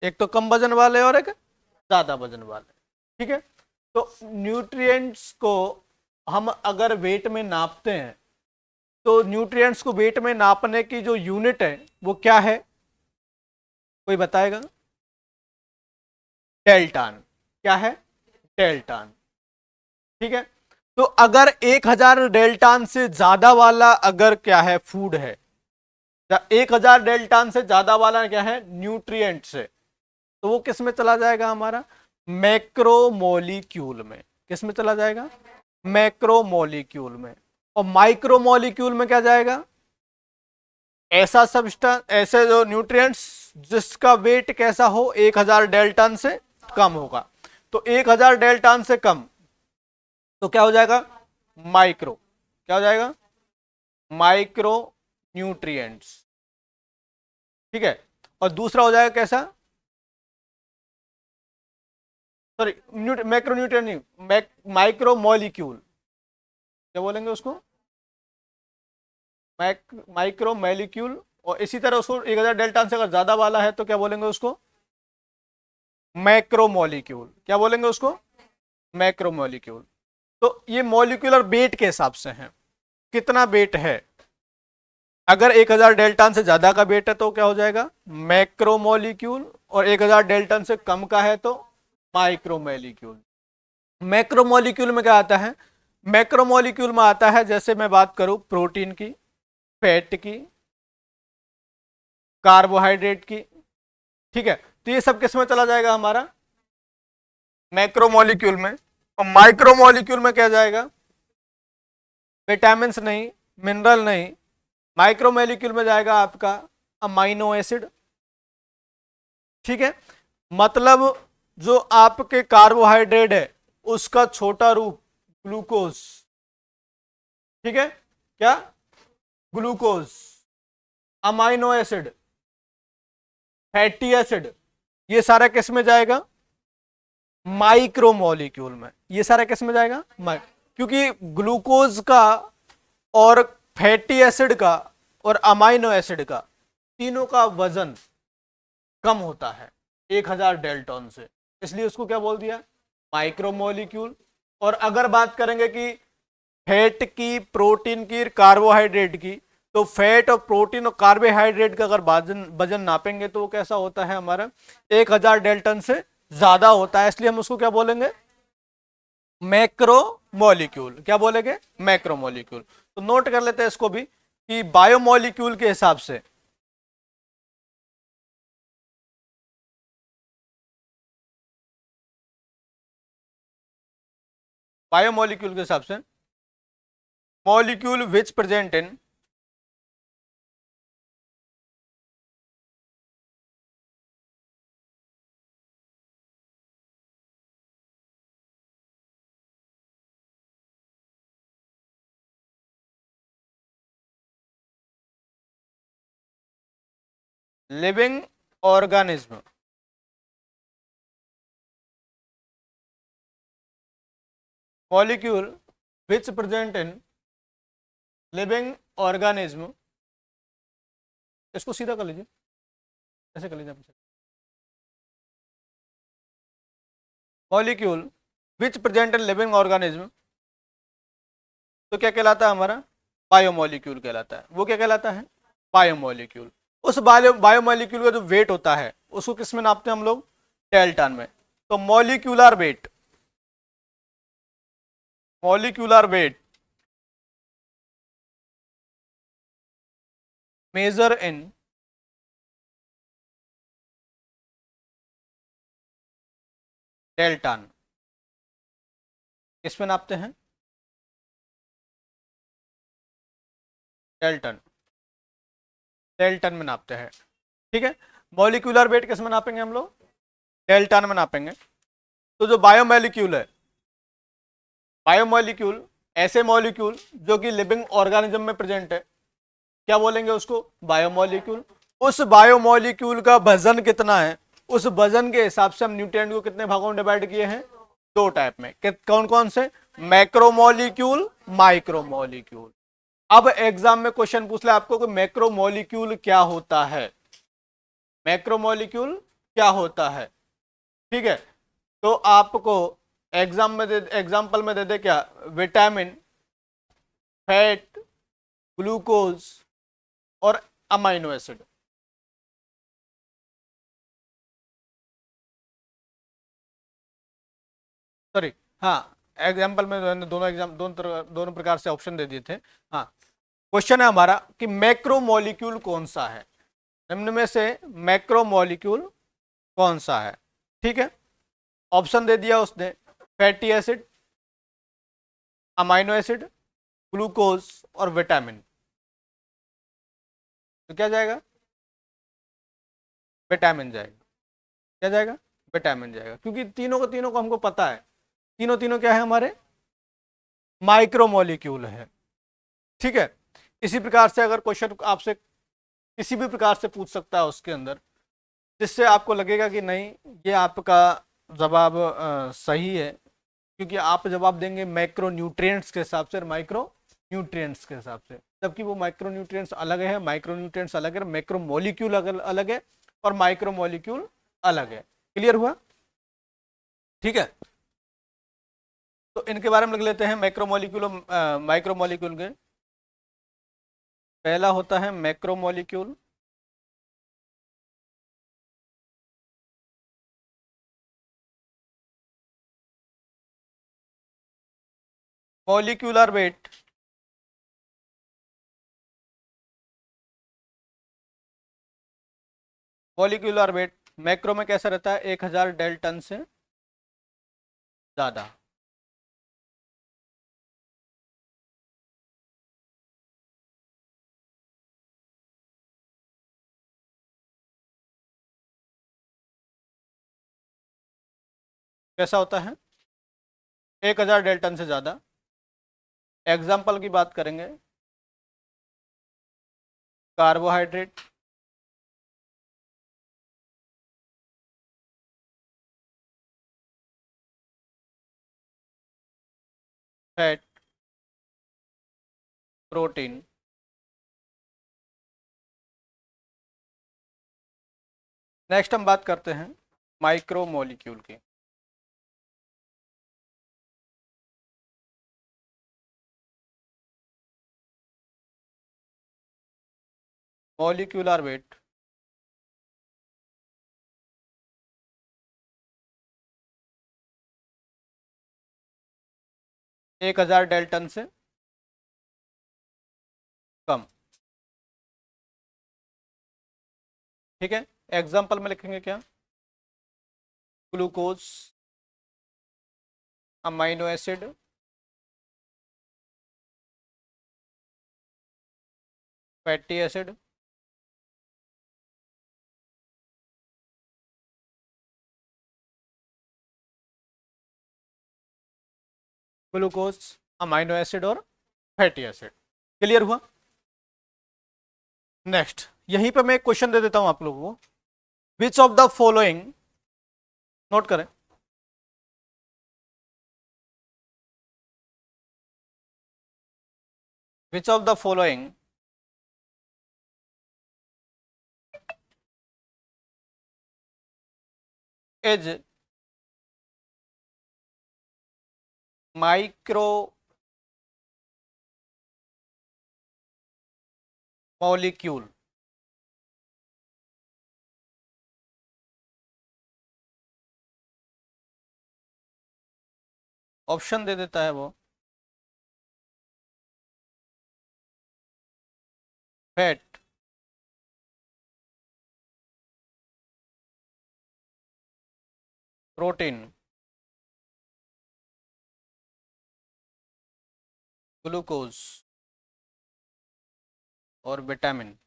एक तो कम वजन वाले और एक ज्यादा वजन वाले, ठीक है। तो न्यूट्रिएंट्स को हम अगर वेट में नापते हैं तो न्यूट्रिएंट्स को वेट में नापने की जो यूनिट है वो क्या है, कोई बताएगा? डेल्टन। क्या है? डेल्टन। ठीक है, तो अगर 1000 डेल्टन से ज्यादा वाला अगर क्या है फूड है, 1000 डेल्टन से ज्यादा वाला क्या है न्यूट्रिएंट्स है, तो वो किस में चला जाएगा हमारा? मैक्रोमोलिक्यूल में। किस में चला जाएगा? मैक्रोमोलिक्यूल में। और माइक्रोमोलिक्यूल में क्या जाएगा? ऐसा सब्सटेंस, ऐसे जो न्यूट्रिएंट्स जिसका वेट कैसा हो 1000 डेल्टन से कम होगा। तो 1000 डेल्टन से कम तो क्या हो जाएगा? माइक्रो। क्या हो जाएगा? Micro nutrients. ठीक है, और दूसरा हो जाएगा कैसा? सॉरी, मैक्रो न्यूट्रिएंट नहीं, माइक्रो मॉलिक्यूल। क्या बोलेंगे उसको? Micro molecule. और इसी तरह उसको 1000 डेल्टन से अगर ज्यादा वाला है तो क्या बोलेंगे उसको? मैक्रोमोलिक्यूल। क्या बोलेंगे उसको? मैक्रोमोलिक्यूल। तो ये मॉलिक्यूलर वेट के हिसाब से है, कितना वेट है। अगर 1000 डेल्टन से ज्यादा का वेट है तो क्या हो जाएगा? मैक्रोमोलिक्यूल। और 1000 डेल्टन से कम का है तो माइक्रोमोलिक्यूल। मैक्रोमोलिक्यूल में क्या आता है? मैक्रोमोलिक्यूल में आता है, जैसे मैं बात करूं प्रोटीन की, फैट की, कार्बोहाइड्रेट की। ठीक है, तो ये सब किस में चला जाएगा हमारा? मैक्रोमोलिक्यूल में। और माइक्रोमोलिक्यूल में क्या जाएगा? विटामिन नहीं, मिनरल नहीं, माइक्रोमोलिक्यूल में जाएगा आपका अमाइनो एसिड। ठीक है, मतलब जो आपके कार्बोहाइड्रेट है उसका छोटा रूप ग्लूकोज। ठीक है, क्या? Glucose, amino acid, fatty acid, ये सारा किस में जाएगा? माइक्रोमोलिक्यूल में। ये सारा किस में जाएगा? क्योंकि ग्लूकोज का और फैटी एसिड का और अमाइनो एसिड का तीनों का वजन कम होता है 1000 डेल्टन से, इसलिए उसको क्या बोल दिया? माइक्रोमोलिक्यूल। और अगर बात करेंगे कि फैट की, प्रोटीन की, कार्बोहाइड्रेट की, तो फैट और प्रोटीन और कार्बोहाइड्रेट का अगर वजन नापेंगे तो वो कैसा होता है हमारा? 1000 डेल्टन से ज्यादा होता है, इसलिए हम उसको क्या बोलेंगे? मैक्रोमोलिक्यूल। क्या बोलेंगे? मैक्रोमोलिक्यूल। तो नोट कर लेते हैं इसको भी कि बायोमोलिक्यूल के हिसाब से बायोमोलिक्यूल के हिसाब से molecule which present in living organism, molecule which present in living organism, इसको सीधा कर लीजिए, ऐसे कर लीजिए। Molecule which present in living organism, तो क्या कहलाता है हमारा? बायोमोलिक्यूल कहलाता है। वो क्या कहलाता है? बायोमोलिक्यूल। उस बायोमोलिक्यूल का जो वेट होता है उसको किस में नापते हैं हम लोग? डेल्टन में। तो molecular weight, molecular weight measure in dalton, किस में नापते हैं? डेल्टन। डेल्टन में नापते हैं। ठीक है, मॉलिक्यूलर वेट किस में नापेंगे हम लोग? डेल्टन में नापेंगे। तो जो बायोमोलिक्यूल है, बायोमोलिक्यूल ऐसे मॉलिक्यूल जो कि लिविंग ऑर्गेनिज्म में प्रेजेंट है, क्या बोलेंगे उसको? बायोमोलिक्यूल। उस बायोमोलिक्यूल का वजन कितना है, उस वजन के हिसाब से हम न्यूट्रिएंट को कितने भागों में डिवाइड किए हैं? दो टाइप में। कौन कौन से? Macromolecule, micromolecule. अब एग्जाम में क्वेश्चन पूछ ले आपको कि मैक्रोमोलिक्यूल क्या होता है, मैक्रोमोलिक्यूल क्या होता है। ठीक है, तो आपको एग्जाम्पल में दे दे क्या, विटामिन, फैट, ग्लूकोज और अमाइनो एसिड। सॉरी, हाँ, एग्जाम्पल में मैंने दोनों प्रकार से ऑप्शन दे दिए थे। हाँ, क्वेश्चन है हमारा कि मैक्रो मॉलिक्यूल कौन सा है, निम्न में से मैक्रो मॉलिक्यूल कौन सा है। ठीक है, ऑप्शन दे दिया उसने, fatty acid, amino acid, glucose और विटामिन। तो क्या जाएगा, विटामिन जाएगा। क्या जाएगा, विटामिन जाएगा, क्योंकि तीनों को हमको पता है, तीनों तीनों क्या है हमारे, माइक्रो मॉलिक्यूल है। ठीक है, इसी प्रकार से अगर क्वेश्चन आपसे किसी भी प्रकार से पूछ सकता है उसके अंदर, जिससे आपको लगेगा कि नहीं ये आपका जवाब सही है, क्योंकि आप जवाब देंगे मैक्रो न्यूट्रिएंट्स के हिसाब से और माइक्रो न्यूट्रिएंट्स के हिसाब से, जबकि वो माइक्रो न्यूट्रिएंट्स अलग है, माइक्रो न्यूट्रिएंट्स अलग है, मैक्रो मॉलिक्यूल अलग है और माइक्रो मॉलिक्यूल अलग है। क्लियर हुआ? ठीक है, तो इनके बारे में लिख लेते हैं, मैक्रो मॉलिक्यूल और माइक्रो मॉलिक्यूल के। पहला होता है macro molecule, molecular weight, molecular wait macro में कैसा रहता है, 1000 डेल्टन से ज्यादा। कैसा होता है, 1000 डेल्टन से ज्यादा। एग्जाम्पल की बात करेंगे, कार्बोहाइड्रेट, फैट, प्रोटीन। नेक्स्ट हम बात करते हैं माइक्रो मॉलिक्यूल की। मॉलिक्यूलर वेट, एक 1000 डेल्टन से कम। ठीक है, एग्जाम्पल में लिखेंगे क्या, glucose, amino acid, fatty acid, glucose, amino acid और फैटी एसिड। क्लियर हुआ? नेक्स्ट, यहीं पे मैं एक क्वेश्चन दे देता हूं आप लोगों को, which of the following, note करें, which of the following is micro molecule. Option दे देता है वो, फैट, प्रोटीन, ग्लूकोज और विटामिन।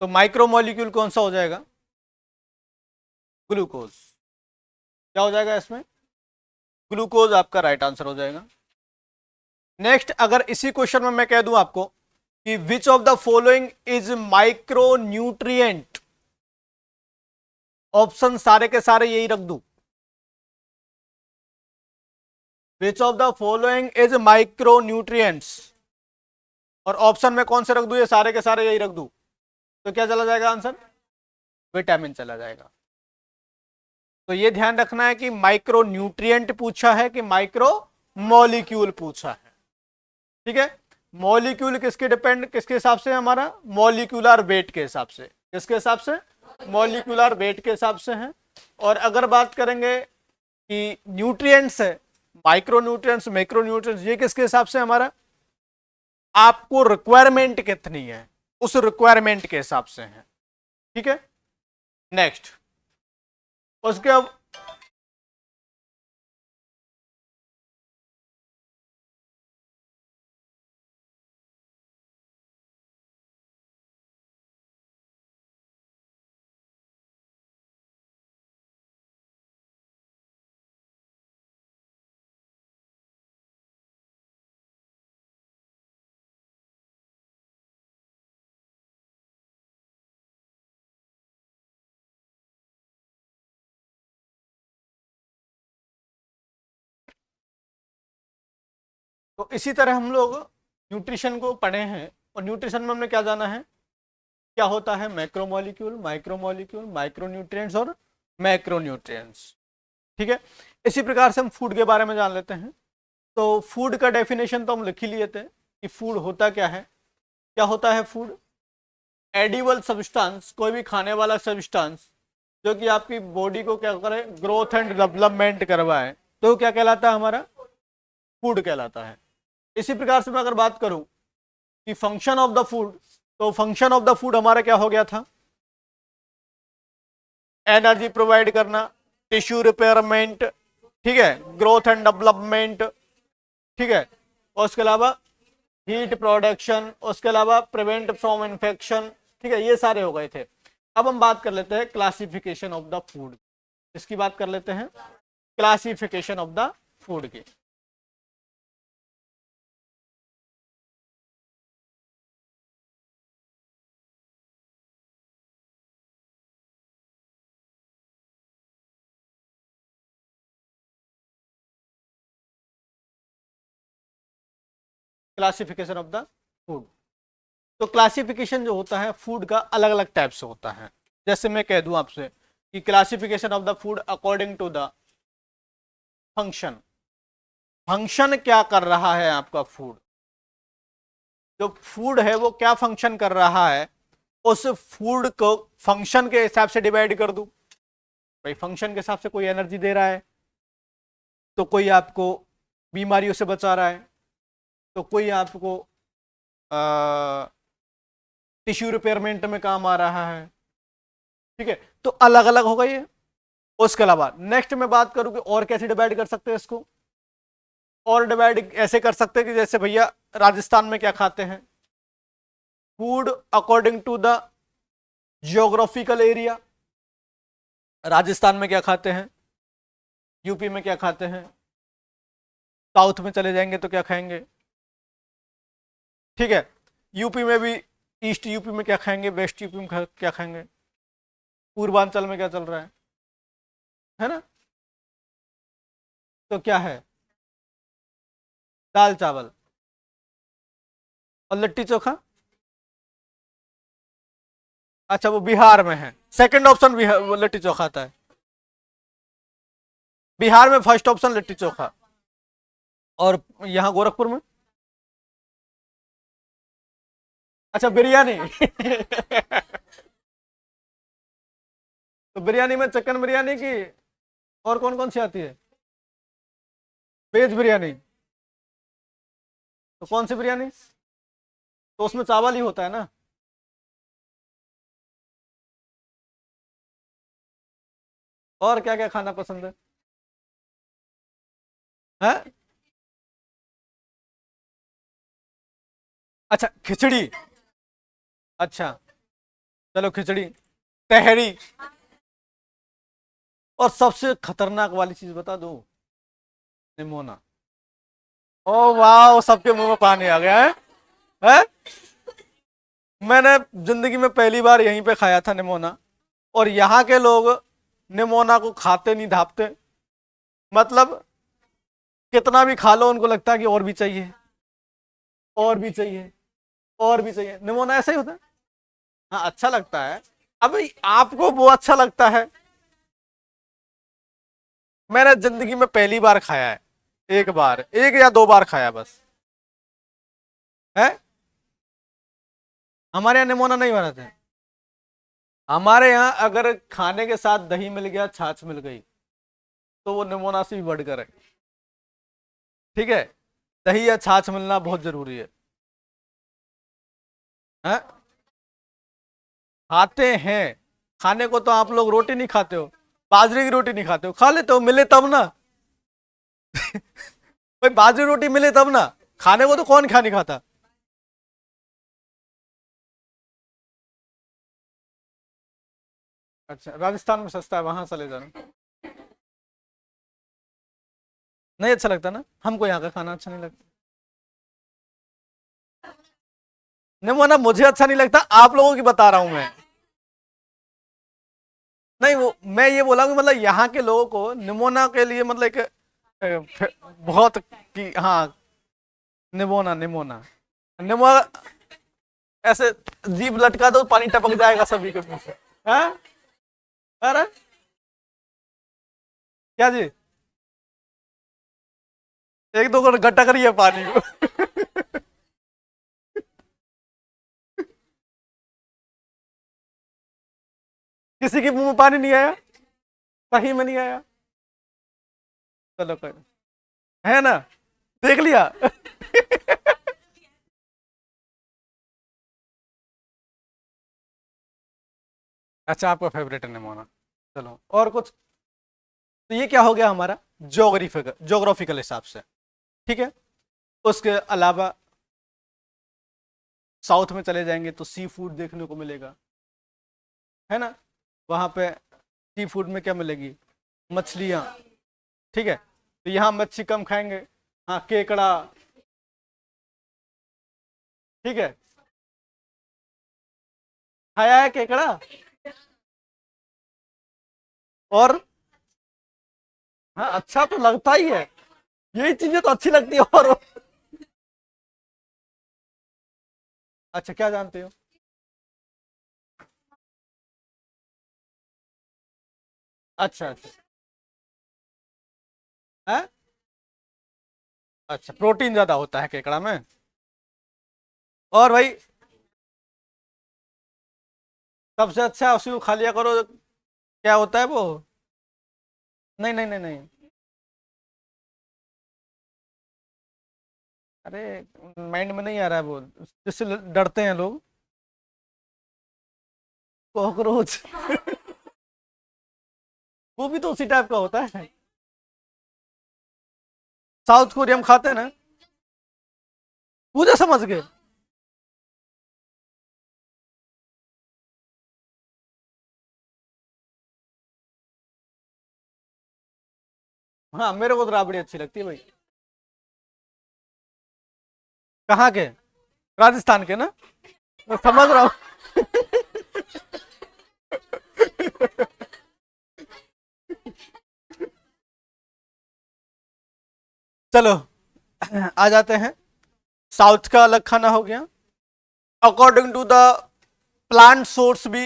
तो माइक्रो मॉलिक्यूल कौन सा हो जाएगा, ग्लूकोज। क्या हो जाएगा इसमें, ग्लूकोज आपका राइट आंसर हो जाएगा। नेक्स्ट, अगर इसी क्वेश्चन में मैं कह दूं आपको कि विच of the following is micro nutrient, option सारे के सारे यही रख दूं, विच of the following is micro nutrients, और ऑप्शन में कौन से रख दूं, ये सारे के सारे यही रख दूं, तो क्या चला जाएगा आंसर, विटामिन चला जाएगा। तो ये ध्यान रखना है कि माइक्रो न्यूट्रिएंट पूछा है कि माइक्रो मॉलिक्यूल पूछा है। ठीक है, मॉलिक्यूल किसके हिसाब से हमारा, मॉलिक्यूलर वेट के हिसाब से, किसके हिसाब से, मॉलिक्यूलर वेट के हिसाब से है। और अगर बात करेंगे कि न्यूट्रिएंट्स है, माइक्रो न्यूट्रिएंट्स, मैक्रो न्यूट्रिएंट्स, ये किसके हिसाब से हमारा, आपको रिक्वायरमेंट कितनी है उस रिक्वायरमेंट के हिसाब से है। ठीक है, नेक्स्ट उसके अब तो इसी तरह हम लोग न्यूट्रिशन को पढ़े हैं, और न्यूट्रिशन में हमने क्या जाना है, क्या होता है macro molecule, micro molecule, micro nutrients और मैक्रो न्यूट्रिएंट्स। ठीक है, इसी प्रकार से हम फूड के बारे में जान लेते हैं। तो फूड का डेफिनेशन तो हम लिख ही लिए थे कि फूड होता क्या है। क्या होता है फूड, एडिबल सब्सटेंस, कोई भी खाने वाला सब्सटेंस जो कि आपकी बॉडी को क्या करे, ग्रोथ एंड डेवलपमेंट करवाए, तो क्या कहलाता है, हमारा फूड कहलाता है। इसी प्रकार से मैं अगर बात करूं कि फंक्शन ऑफ द फूड, तो फंक्शन ऑफ द फूड हमारा क्या हो गया था, एनर्जी प्रोवाइड करना, टिश्यू रिपेयरमेंट, ठीक है, ग्रोथ एंड डेवलपमेंट, ठीक है, और उसके अलावा हीट प्रोडक्शन, उसके अलावा प्रिवेंट फ्रॉम इन्फेक्शन। ठीक है, ये सारे हो गए थे। अब हम बात कर लेते हैं क्लासिफिकेशन ऑफ द फूड, इसकी बात कर लेते हैं, क्लासिफिकेशन ऑफ द फूड की। क्लासिफिकेशन ऑफ द फूड, तो क्लासिफिकेशन जो होता है फूड का अलग अलग टाइप से होता है। जैसे मैं कह दूं आपसे कि classification of the food according to the function, function क्या कर रहा है आपका फूड, जो फूड है वो क्या फंक्शन कर रहा है, उस फूड को फंक्शन के हिसाब से डिवाइड कर दूं। भाई फंक्शन के हिसाब से कोई एनर्जी दे रहा है, तो कोई आपको बीमारियों से बचा रहा है, तो कोई आपको टिश्यू रिपेयरमेंट में काम आ रहा है। ठीक है, तो अलग अलग होगा ये। उसके अलावा नेक्स्ट में बात करूं कि और कैसे डिवाइड कर सकते हैं इसको, और डिवाइड ऐसे कर सकते हैं कि जैसे भैया राजस्थान में क्या खाते हैं, food according to the geographical area, Rajasthan में क्या खाते हैं, यूपी में क्या खाते हैं, साउथ में चले जाएंगे तो क्या खाएंगे। ठीक है, यूपी में भी ईस्ट यूपी में क्या खाएंगे, वेस्ट यूपी में क्या खाएंगे, पूर्वांचल में क्या चल रहा है ना। तो क्या है, दाल चावल और लिट्टी चोखा। अच्छा वो बिहार में है, सेकंड ऑप्शन बिहार लिट्टी चोखा आता है, बिहार में फर्स्ट ऑप्शन लिट्टी चोखा, और यहाँ गोरखपुर में अच्छा बिरयानी तो बिरयानी में चिकन बिरयानी की और कौन कौन सी आती है, वेज बिरयानी, तो कौन सी बिरयानी, तो उसमें चावल ही होता है ना। और क्या क्या खाना पसंद है? अच्छा खिचड़ी, अच्छा चलो खिचड़ी, तहरी, और सबसे खतरनाक वाली चीज बता दो, निमोना। ओ वाह, सबके मुंह में पानी आ गया है? मैंने जिंदगी में पहली बार यहीं पे खाया था निमोना, और यहाँ के लोग निमोना को खाते नहीं धापते, मतलब कितना भी खा लो उनको लगता है कि और भी चाहिए, और भी चाहिए, और भी चाहिए। निमोना ऐसा ही होता है। हाँ अच्छा लगता है, अब आपको वो अच्छा लगता है, मैंने जिंदगी में पहली बार खाया है, एक बार, एक या दो बार खाया बस है। हमारे यहाँ निमोना नहीं बनाते हैं। हमारे यहाँ अगर खाने के साथ दही मिल गया, छाछ मिल गई, तो वो निमोना से भी बढ़कर है। ठीक है, दही या छाछ मिलना बहुत जरूरी है? खाते हैं। खाने को तो आप लोग रोटी नहीं खाते हो, बाजरे की रोटी नहीं खाते हो, खा लेते हो, मिले तब ना। भाई बाजरे रोटी मिले तब ना, खाने को तो कौन खा नहीं खाता। अच्छा, राजस्थान में सस्ता है, वहां चले जाना। नहीं अच्छा लगता ना, हमको यहाँ का खाना अच्छा नहीं लगता। नहीं वो ना, मुझे अच्छा नहीं लगता, आप लोगों की बता रहा हूं मैं। नहीं वो मैं ये बोला कि मतलब यहाँ के लोगों को निमोना के लिए मतलब एक बहुत कि हाँ, निमोना निमोना निमोना ऐसे जीभ लटका दो पानी टपक जाएगा सभी के मुंह से। हाँ? अरे क्या जी, एक दो गट्टा करिए पानी को। किसी के मुंह में पानी नहीं आया, सही में नहीं आया। चलो कोई नहीं। है ना, देख लिया। अच्छा आपका फेवरेट है निमोना। चलो और कुछ। तो ये क्या हो गया हमारा जोग्राफिकल हिसाब से। ठीक है, उसके अलावा साउथ में चले जाएंगे तो सी फूड देखने को मिलेगा, है ना। वहां पे सी फूड में क्या मिलेगी, मछलियाँ। ठीक है, तो यहाँ मच्छी कम खाएंगे। हाँ केकड़ा। ठीक है, खाया है केकड़ा। और हाँ अच्छा तो लगता ही है, यही चीजें तो अच्छी लगती है। और अच्छा क्या जानते हो। अच्छा अच्छा है। अच्छा प्रोटीन ज्यादा होता है केकड़ा में। और भाई सबसे अच्छा उसी को खा लिया करो। क्या होता है वो। नहीं नहीं नहीं नहीं। अरे माइंड में नहीं आ रहा है वो, जिससे डरते हैं लोग। कॉकरोच। वो भी तो उसी टाइप का होता है। साउथ कोरिया में खाते हैं ना। पूजा समझ गए। हाँ मेरे को तो राबड़ी अच्छी लगती है भाई। कहाँ के, राजस्थान के ना। मैं समझ रहा हूँ। चलो आ जाते हैं, साउथ का अलग खाना हो गया। According to the plant source भी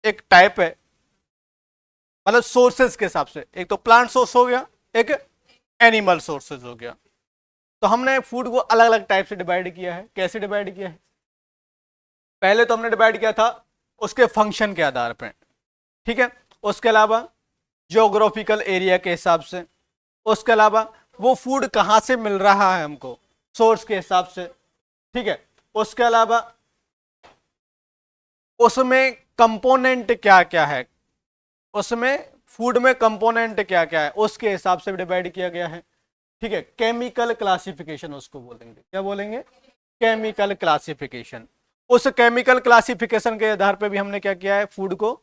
एक टाइप है, मतलब सोर्सेज के हिसाब से, एक तो प्लांट सोर्स हो गया, एक एनिमल सोर्सेज हो गया। तो हमने फूड को अलग अलग टाइप से डिवाइड किया है। कैसे डिवाइड किया है, पहले तो हमने डिवाइड किया था उसके फंक्शन के आधार पर। ठीक है, उसके अलावा जियोग्राफिकल एरिया के हिसाब से, उसके अलावा वो फूड कहाँ से मिल रहा है हमको, सोर्स के हिसाब से। ठीक है, उसके अलावा उसमें कंपोनेंट क्या क्या है, उसमें फूड में कंपोनेंट क्या क्या है उसके हिसाब से डिवाइड किया गया है। ठीक है, केमिकल क्लासिफिकेशन उसको बोलेंगे, क्या बोलेंगे, केमिकल क्लासिफिकेशन। उस केमिकल क्लासिफिकेशन के आधार पर भी हमने क्या किया है, फूड को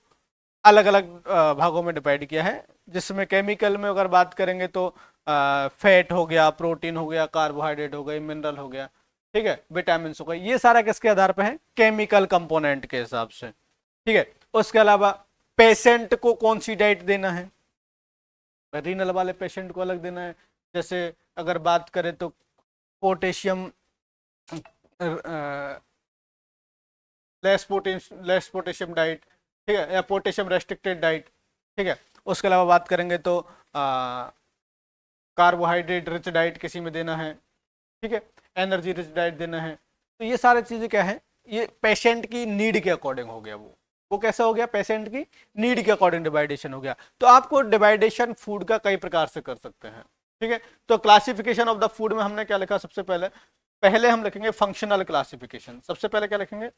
अलग अलग भागों में डिवाइड किया है। जिसमें केमिकल में अगर बात करेंगे तो फैट हो गया, प्रोटीन हो गया, कार्बोहाइड्रेट हो गए, मिनरल हो गया, ठीक है, विटामिन हो गए, ये सारा किसके आधार पर है, केमिकल कंपोनेंट के हिसाब से। ठीक है, उसके अलावा पेशेंट को कौन सी डाइट देना है, रीनल वाले पेशेंट को अलग देना है। जैसे अगर बात करें तो पोटेशियम, लेस पोटेशियम डाइट, ठीक है, या पोटेशियम रेस्ट्रिक्टेड डाइट। ठीक है, उसके अलावा बात करेंगे तो कार्बोहाइड्रेट रिच डाइट किसी में देना है, ठीक है, एनर्जी रिच डाइट देना है। तो ये सारी चीजें क्या है, ये पेशेंट की नीड के अकॉर्डिंग हो गया। वो कैसा हो गया, पेशेंट की नीड के अकॉर्डिंग डिवाइडेशन हो गया। तो आपको डिवाइडेशन फूड का कई प्रकार से कर सकते हैं, ठीक है। तो क्लासिफिकेशन ऑफ द फूड में हमने क्या लिखा, सबसे पहले पहले हम लिखेंगे फंक्शनल क्लासिफिकेशन। सबसे पहले क्या लिखेंगे,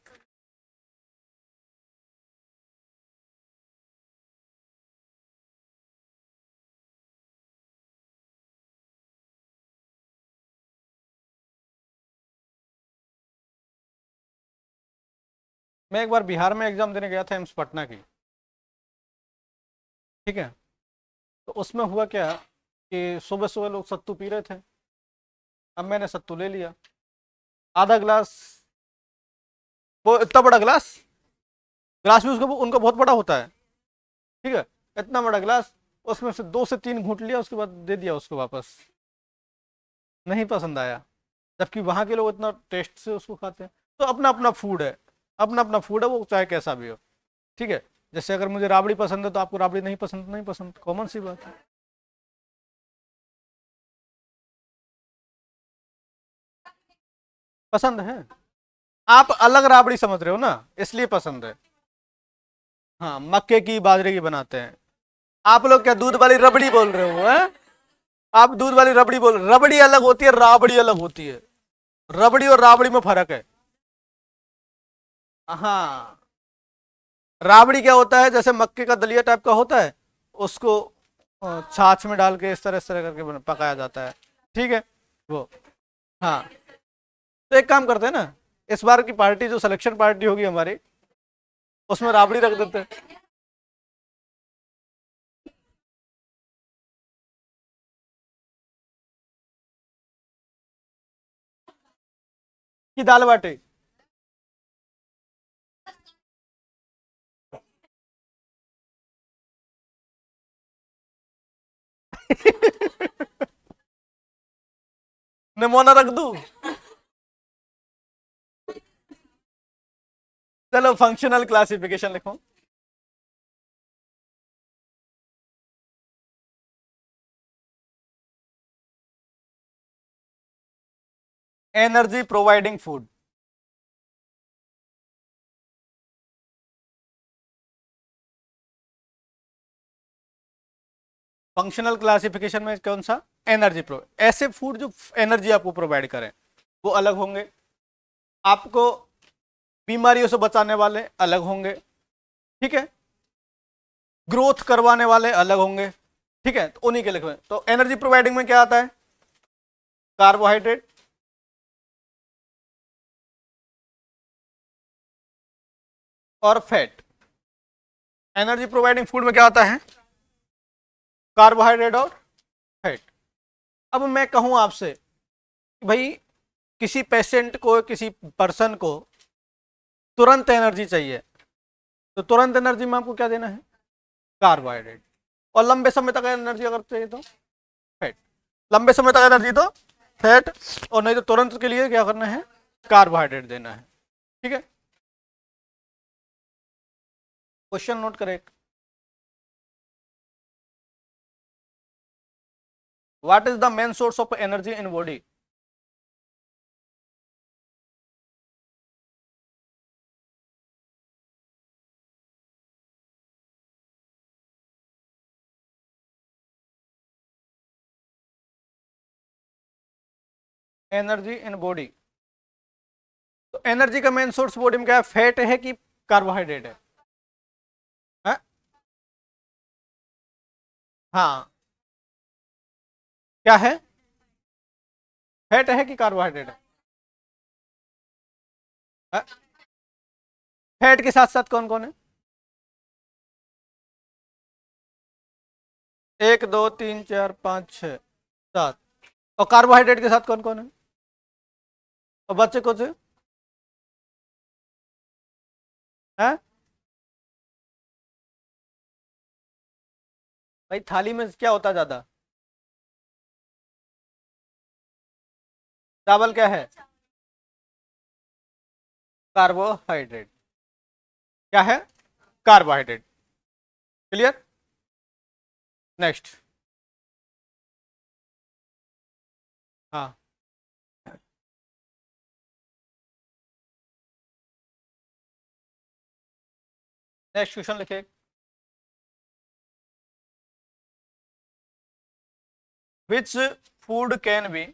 मैं एक बार बिहार में एग्जाम देने गया था, एम्स पटना की, ठीक है। तो उसमें हुआ क्या कि सुबह सुबह लोग सत्तू पी रहे थे। अब मैंने सत्तू ले लिया, आधा गिलास, वो इतना बड़ा गिलास, गिलास भी उसको उनका बहुत बड़ा होता है, ठीक है, इतना बड़ा गिलास, उसमें से 2 से 3 घूंट लिया, उसके बाद दे दिया उसको वापस। नहीं पसंद आया, जबकि वहां के लोग इतना टेस्ट से उसको खाते हैं। तो अपना अपना फूड है, अपना अपना फूड है, वो चाहे कैसा भी हो, ठीक है। जैसे अगर मुझे राबड़ी पसंद है तो आपको राबड़ी नहीं पसंद, नहीं पसंद, कॉमन सी बात है। पसंद है, आप अलग राबड़ी समझ रहे हो ना, इसलिए पसंद है। हाँ, मक्के की बाजरे की बनाते हैं। आप लोग क्या दूध वाली रबड़ी बोल रहे हो, है? आप दूध वाली रबड़ी बोल, रबड़ी अलग होती है, राबड़ी अलग होती है। रबड़ी और राबड़ी में फर्क है। हाँ, राबड़ी क्या होता है, जैसे मक्के का दलिया टाइप का होता है, उसको छाछ में डाल के इस तरह करके पकाया जाता है, ठीक है, वो। हाँ, तो एक काम करते हैं ना, इस बार की पार्टी जो सिलेक्शन पार्टी होगी हमारी, उसमें राबड़ी रख देते हैं कि दाल बाटी। निमोना रख दूं? चलो फंक्शनल क्लासिफिकेशन लिखो। Energy providing food, functional classification में कौन सा, एनर्जी प्रो, ऐसे फूड जो एनर्जी आपको प्रोवाइड करें वो अलग होंगे, आपको बीमारियों से बचाने वाले अलग होंगे, ठीक है, ग्रोथ करवाने वाले अलग होंगे, ठीक है। तो उन्हीं के लिखे, तो एनर्जी प्रोवाइडिंग में क्या आता है, कार्बोहाइड्रेट, और फैट। एनर्जी प्रोवाइडिंग फूड में क्या आता है, कार्बोहाइड्रेट और फैट। अब मैं कहूं आपसे भाई, किसी पेशेंट को, किसी पर्सन को तुरंत एनर्जी चाहिए, तो तुरंत एनर्जी में आपको क्या देना है, कार्बोहाइड्रेट। और लंबे समय तक एनर्जी अगर चाहिए तो फैट, लंबे समय तक एनर्जी तो फैट, और नहीं तो तुरंत के लिए क्या करना है, कार्बोहाइड्रेट देना है, ठीक है। क्वेश्चन नोट करें, what is the main source of energy in body. Energy in body, तो एनर्जी का मेन सोर्स बॉडी में क्या है, फैट है कि कार्बोहाइड्रेट है? हाँ, क्या है, फैट है कि कार्बोहाइड्रेट है? फैट के साथ साथ कौन कौन है, 1 2 3 4 5 6 7, और कार्बोहाइड्रेट के साथ कौन कौन है, और बच्चे कौन से हैं? भाई थाली में क्या होता है ज्यादा, चावल क्या है, कार्बोहाइड्रेट, क्या है, कार्बोहाइड्रेट, क्लियर। नेक्स्ट, हाँ, नेक्स्ट क्वेश्चन लिखे। Which food can be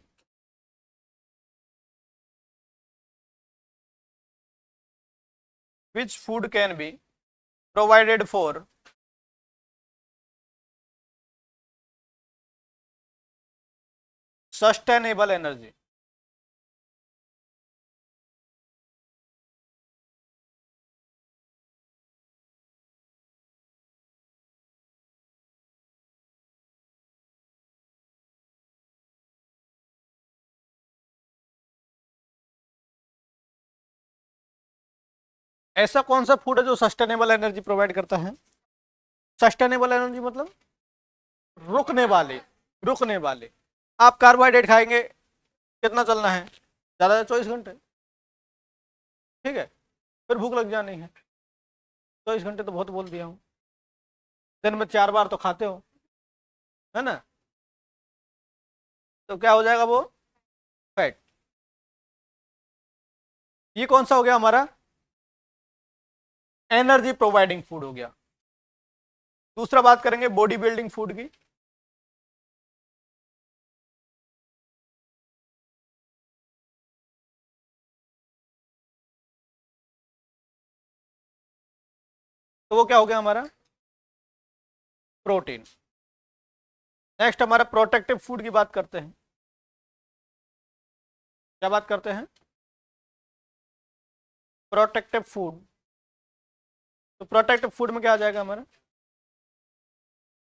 which food can be provided for sustainable energy? ऐसा कौन सा फूड है जो सस्टेनेबल एनर्जी प्रोवाइड करता है? सस्टेनेबल एनर्जी मतलब रुकने वाले, रुकने वाले। आप कार्बोहाइड्रेट खाएंगे, कितना चलना है, ज्यादा 24 घंटे, ठीक है, फिर भूख लग जानी है। 24 घंटे तो बहुत बोल दिया हूँ, दिन में 4 बार तो खाते हो, है ना, तो क्या हो जाएगा वो, फैट। ये कौन सा हो गया हमारा, एनर्जी प्रोवाइडिंग फूड हो गया। दूसरा बात करेंगे बॉडी बिल्डिंग फूड की। तो वो क्या हो गया हमारा, प्रोटीन। नेक्स्ट हमारा प्रोटेक्टिव फूड की बात करते हैं। क्या बात करते हैं, प्रोटेक्टिव फूड। तो प्रोटेक्टिव फूड में क्या आ जाएगा हमारा,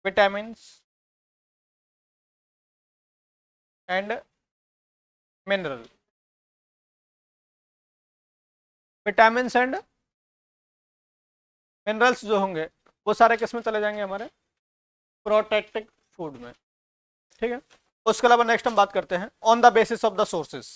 vitamin and mineral. Vitamin and minerals जो होंगे वो सारे किस में चले जाएंगे, हमारे प्रोटेक्टिव फूड में, ठीक है। उसके अलावा नेक्स्ट हम बात करते हैं on the basis of the sources.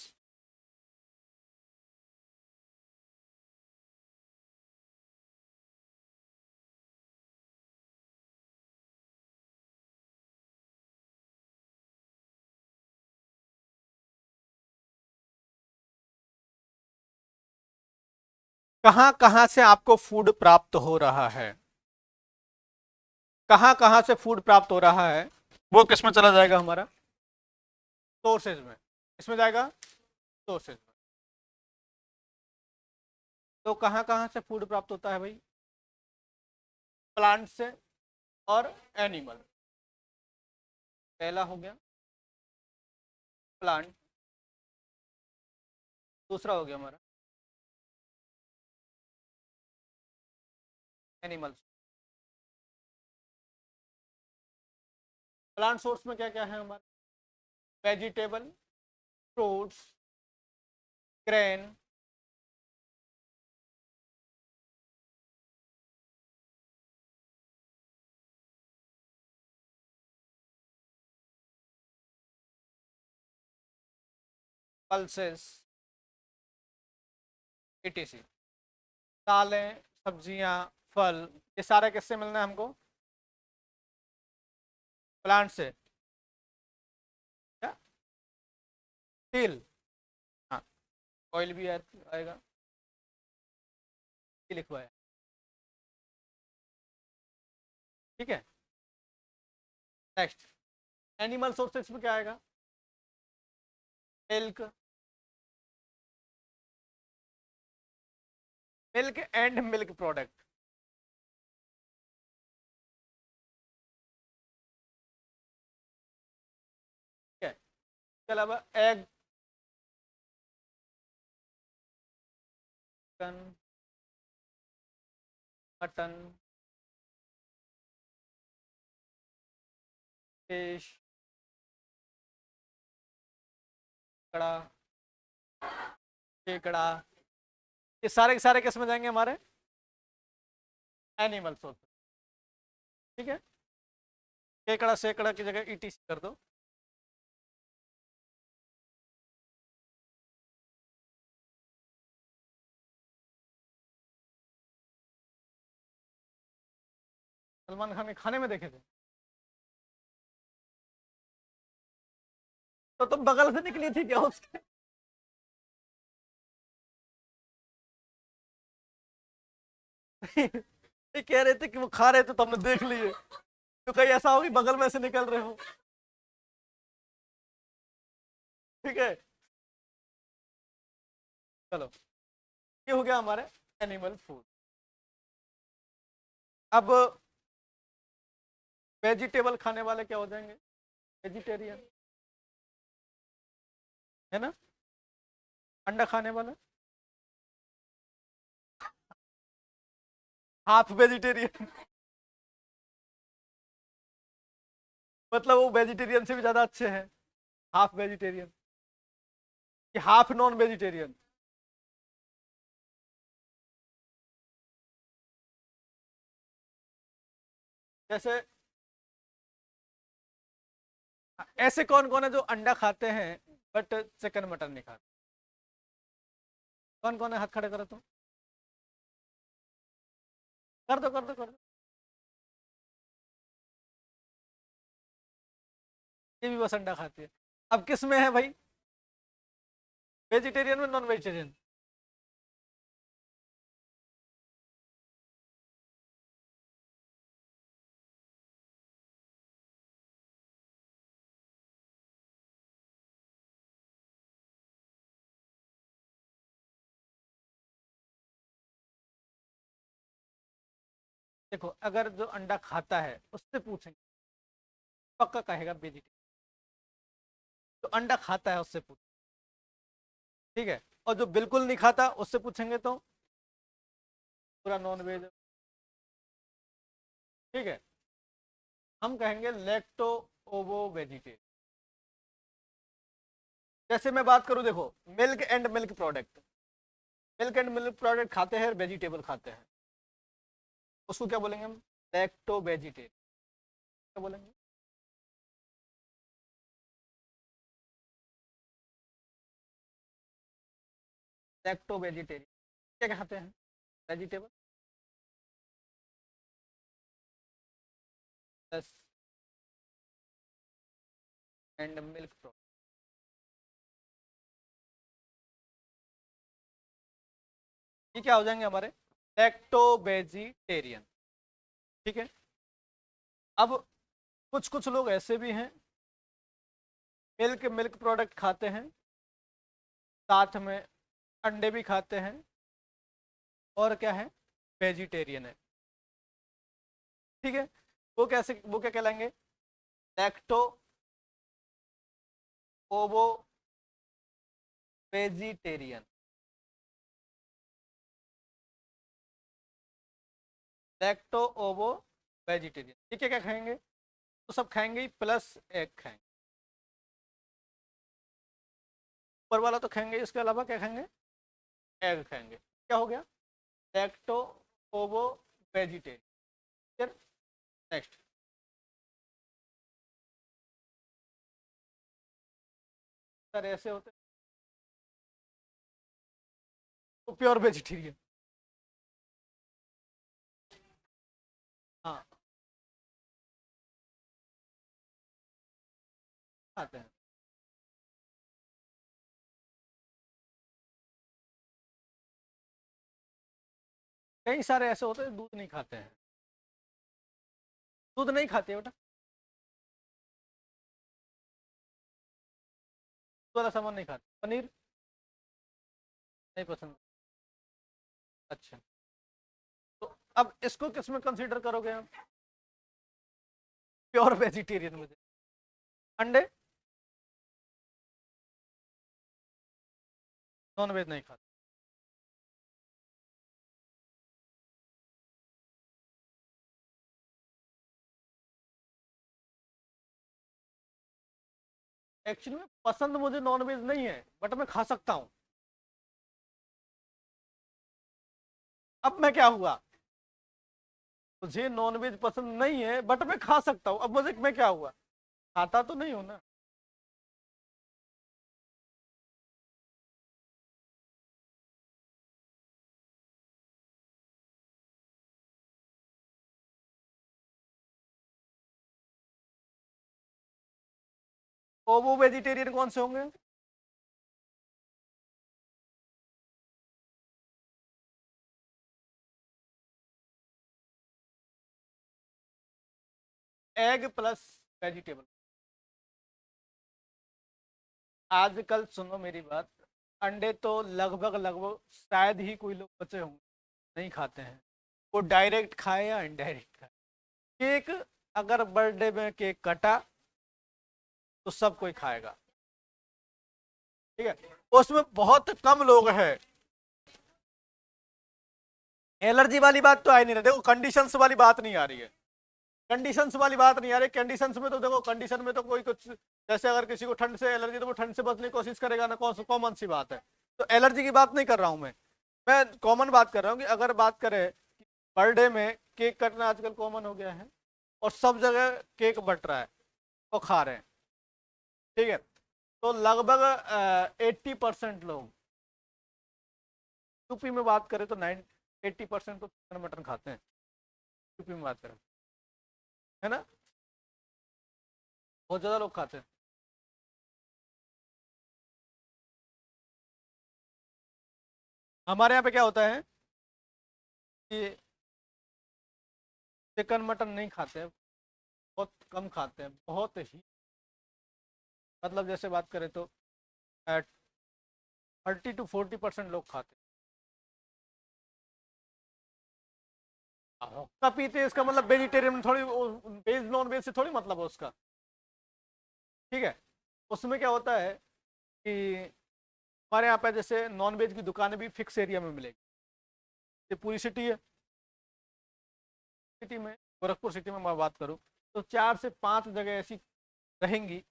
कहां कहां से आपको फूड प्राप्त हो रहा है, कहां कहां से फूड प्राप्त हो रहा है, वो किस में चला जाएगा हमारा, सोर्सेज में। इसमें जाएगा सोर्सेज में। तो कहां कहां से फूड प्राप्त होता है भाई, प्लांट से और एनिमल। पहला हो गया प्लांट, दूसरा हो गया हमारा एनिमल। प्लांट सोर्स में क्या क्या है हमारा, vegetable, fruits, grain, pulses, etc। दालें, सब्जियां, फल, ये सारे किससे मिलना है हमको, प्लांट से। क्या, तेल, हाँ, ऑयल भी आएगा, ये लिखवाया, ठीक है। नेक्स्ट एनिमल सोर्सेज में क्या आएगा, milk, milk and milk product, ठीक है। इसके अलावा एग, चिकन, मटन, फिश, कड़ा, केकड़ा, ये सारे के सारे किस में जाएंगे हमारे, एनिमल सोर्स, ठीक है। केकड़ा सेकड़ा की जगह ईटीसी कर दो। सलमान खान के खाने में देखे थे, तो तुम बगल से निकली थी क्या उसके? ये कह रहे थे कि वो खा रहे थे तो हमने देख लिए, तो कहीं ऐसा हो कि बगल में से निकल रहे हो। ठीक है, चलो, ये हो गया हमारे एनिमल फूड। अब वेजिटेबल खाने वाले क्या हो जाएंगे? वेजिटेरियन, है ना। अंडा खाने वाला हाफ वेजिटेरियन। मतलब वो वेजिटेरियन से भी ज्यादा अच्छे हैं, हाफ वेजिटेरियन कि हाफ नॉन वेजिटेरियन। जैसे ऐसे कौन कौन है जो अंडा खाते हैं बट चिकन मटन नहीं खाते? कौन कौन है, हाथ खड़े करो तुम। कर दो कर दो कर दो। ये भी बस अंडा खाती है। अब किस में है भाई, वेजिटेरियन में नॉन वेजिटेरियन? देखो, अगर जो अंडा खाता है उससे पूछेंगे, पक्का कहेगा वेजिटेरियन। जो अंडा खाता है उससे पूछ, ठीक है। और जो बिल्कुल नहीं खाता उससे पूछेंगे तो पूरा नॉन वेज, ठीक है। हम कहेंगे लेक्टो ओवो वेजिटेरियन। जैसे मैं बात करूं, देखो, milk and milk product, milk and milk product खाते हैं, वेजिटेबल खाते हैं, उसको क्या बोलेंगे हम? Lacto vegetarian. क्या बोलेंगे? Lacto vegetarian. क्या खाते हैं? Vegetable plus and milk product. ये क्या हो जाएंगे हमारे? लैक्टो वेजिटेरियन, ठीक है। अब कुछ कुछ लोग ऐसे भी हैं, मिल्क मिल्क प्रोडक्ट खाते हैं, साथ में अंडे भी खाते हैं, और क्या है, वेजिटेरियन है, ठीक है। वो कैसे, वो क्या कहलाएंगे? Lacto ovo vegetarian. Lacto ovo vegetarian, ठीक है। क्या खाएंगे? तो सब खाएंगे ही, प्लस एग खाएंगे। ऊपर वाला तो खाएंगे, इसके अलावा क्या खाएंगे? एग खाएंगे। क्या हो गया? Lacto ovo vegetarian. Next, sir ऐसे होते तो प्योर वेजिटेरियन। हाँ, खाते हैं। कई सारे ऐसे होते हैं दूध नहीं खाते हैं, दूध नहीं खाते बेटा, दूध वाला सामान नहीं खाते, पनीर नहीं पसंद। अच्छा, तो अब इसको किस में कंसीडर करोगे आप? प्योर वेजिटेरियन में? अंडे नॉन वेज नहीं खाते। एक्चुअली में पसंद मुझे नॉन वेज नहीं है, बट मैं खा सकता हूँ। अब मैं क्या हुआ, मुझे नॉनवेज पसंद नहीं है बट मैं खा सकता हूँ, अब मुझे मैं क्या हुआ, खाता तो नहीं हूं ना। ओवो वेजिटेरियन कौन से होंगे? Egg plus vegetable. आजकल सुनो मेरी बात, अंडे तो लगभग लगभग शायद ही कोई लोग बचे होंगे नहीं खाते हैं, वो डायरेक्ट खाए या इनडायरेक्ट खाए। केक, अगर बर्थडे में केक कटा तो सब कोई खाएगा, ठीक है, उसमें बहुत कम लोग हैं। एलर्जी वाली बात तो आई नहीं रही, देखो कंडीशंस वाली बात नहीं आ रही है, कंडीशंस वाली बात नहीं आ रही। कंडीशंस में तो देखो, कंडीशन में तो कोई कुछ, जैसे अगर किसी को ठंड से एलर्जी तो वो ठंड से बचने की कोशिश करेगा ना, कॉमन सी बात है। तो एलर्जी की बात नहीं कर रहा हूं मैं कॉमन बात कर रहा हूँ कि अगर बात करें बर्थडे में केक कटना आजकल कॉमन हो गया है और सब जगह केक बट रहा है तो खा रहे हैं, ठीक है, तो लगभग 80% लोग, यूपी में बात करें तो 80% तो चिकन मटन खाते हैं, यूपी में बात करें, है ना, बहुत ज्यादा लोग खाते हैं। हमारे यहाँ पे क्या होता है कि चिकन मटन नहीं खाते हैं, बहुत कम खाते हैं, बहुत ही, मतलब जैसे बात करें तो 30 to 40% लोग खाते हैं। हुक्का पीते हैं, इसका मतलब वेजिटेरियन में थोड़ी, वेज नॉन वेज से थोड़ी मतलब है उसका, ठीक है। उसमें क्या होता है कि हमारे यहाँ पे जैसे नॉन वेज की दुकानें भी फिक्स एरिया में मिलेगी, ये पूरी सिटी है, सिटी में, गोरखपुर सिटी में मैं बात करूँ तो 4 से 5 जगह ऐसी रहेंगी,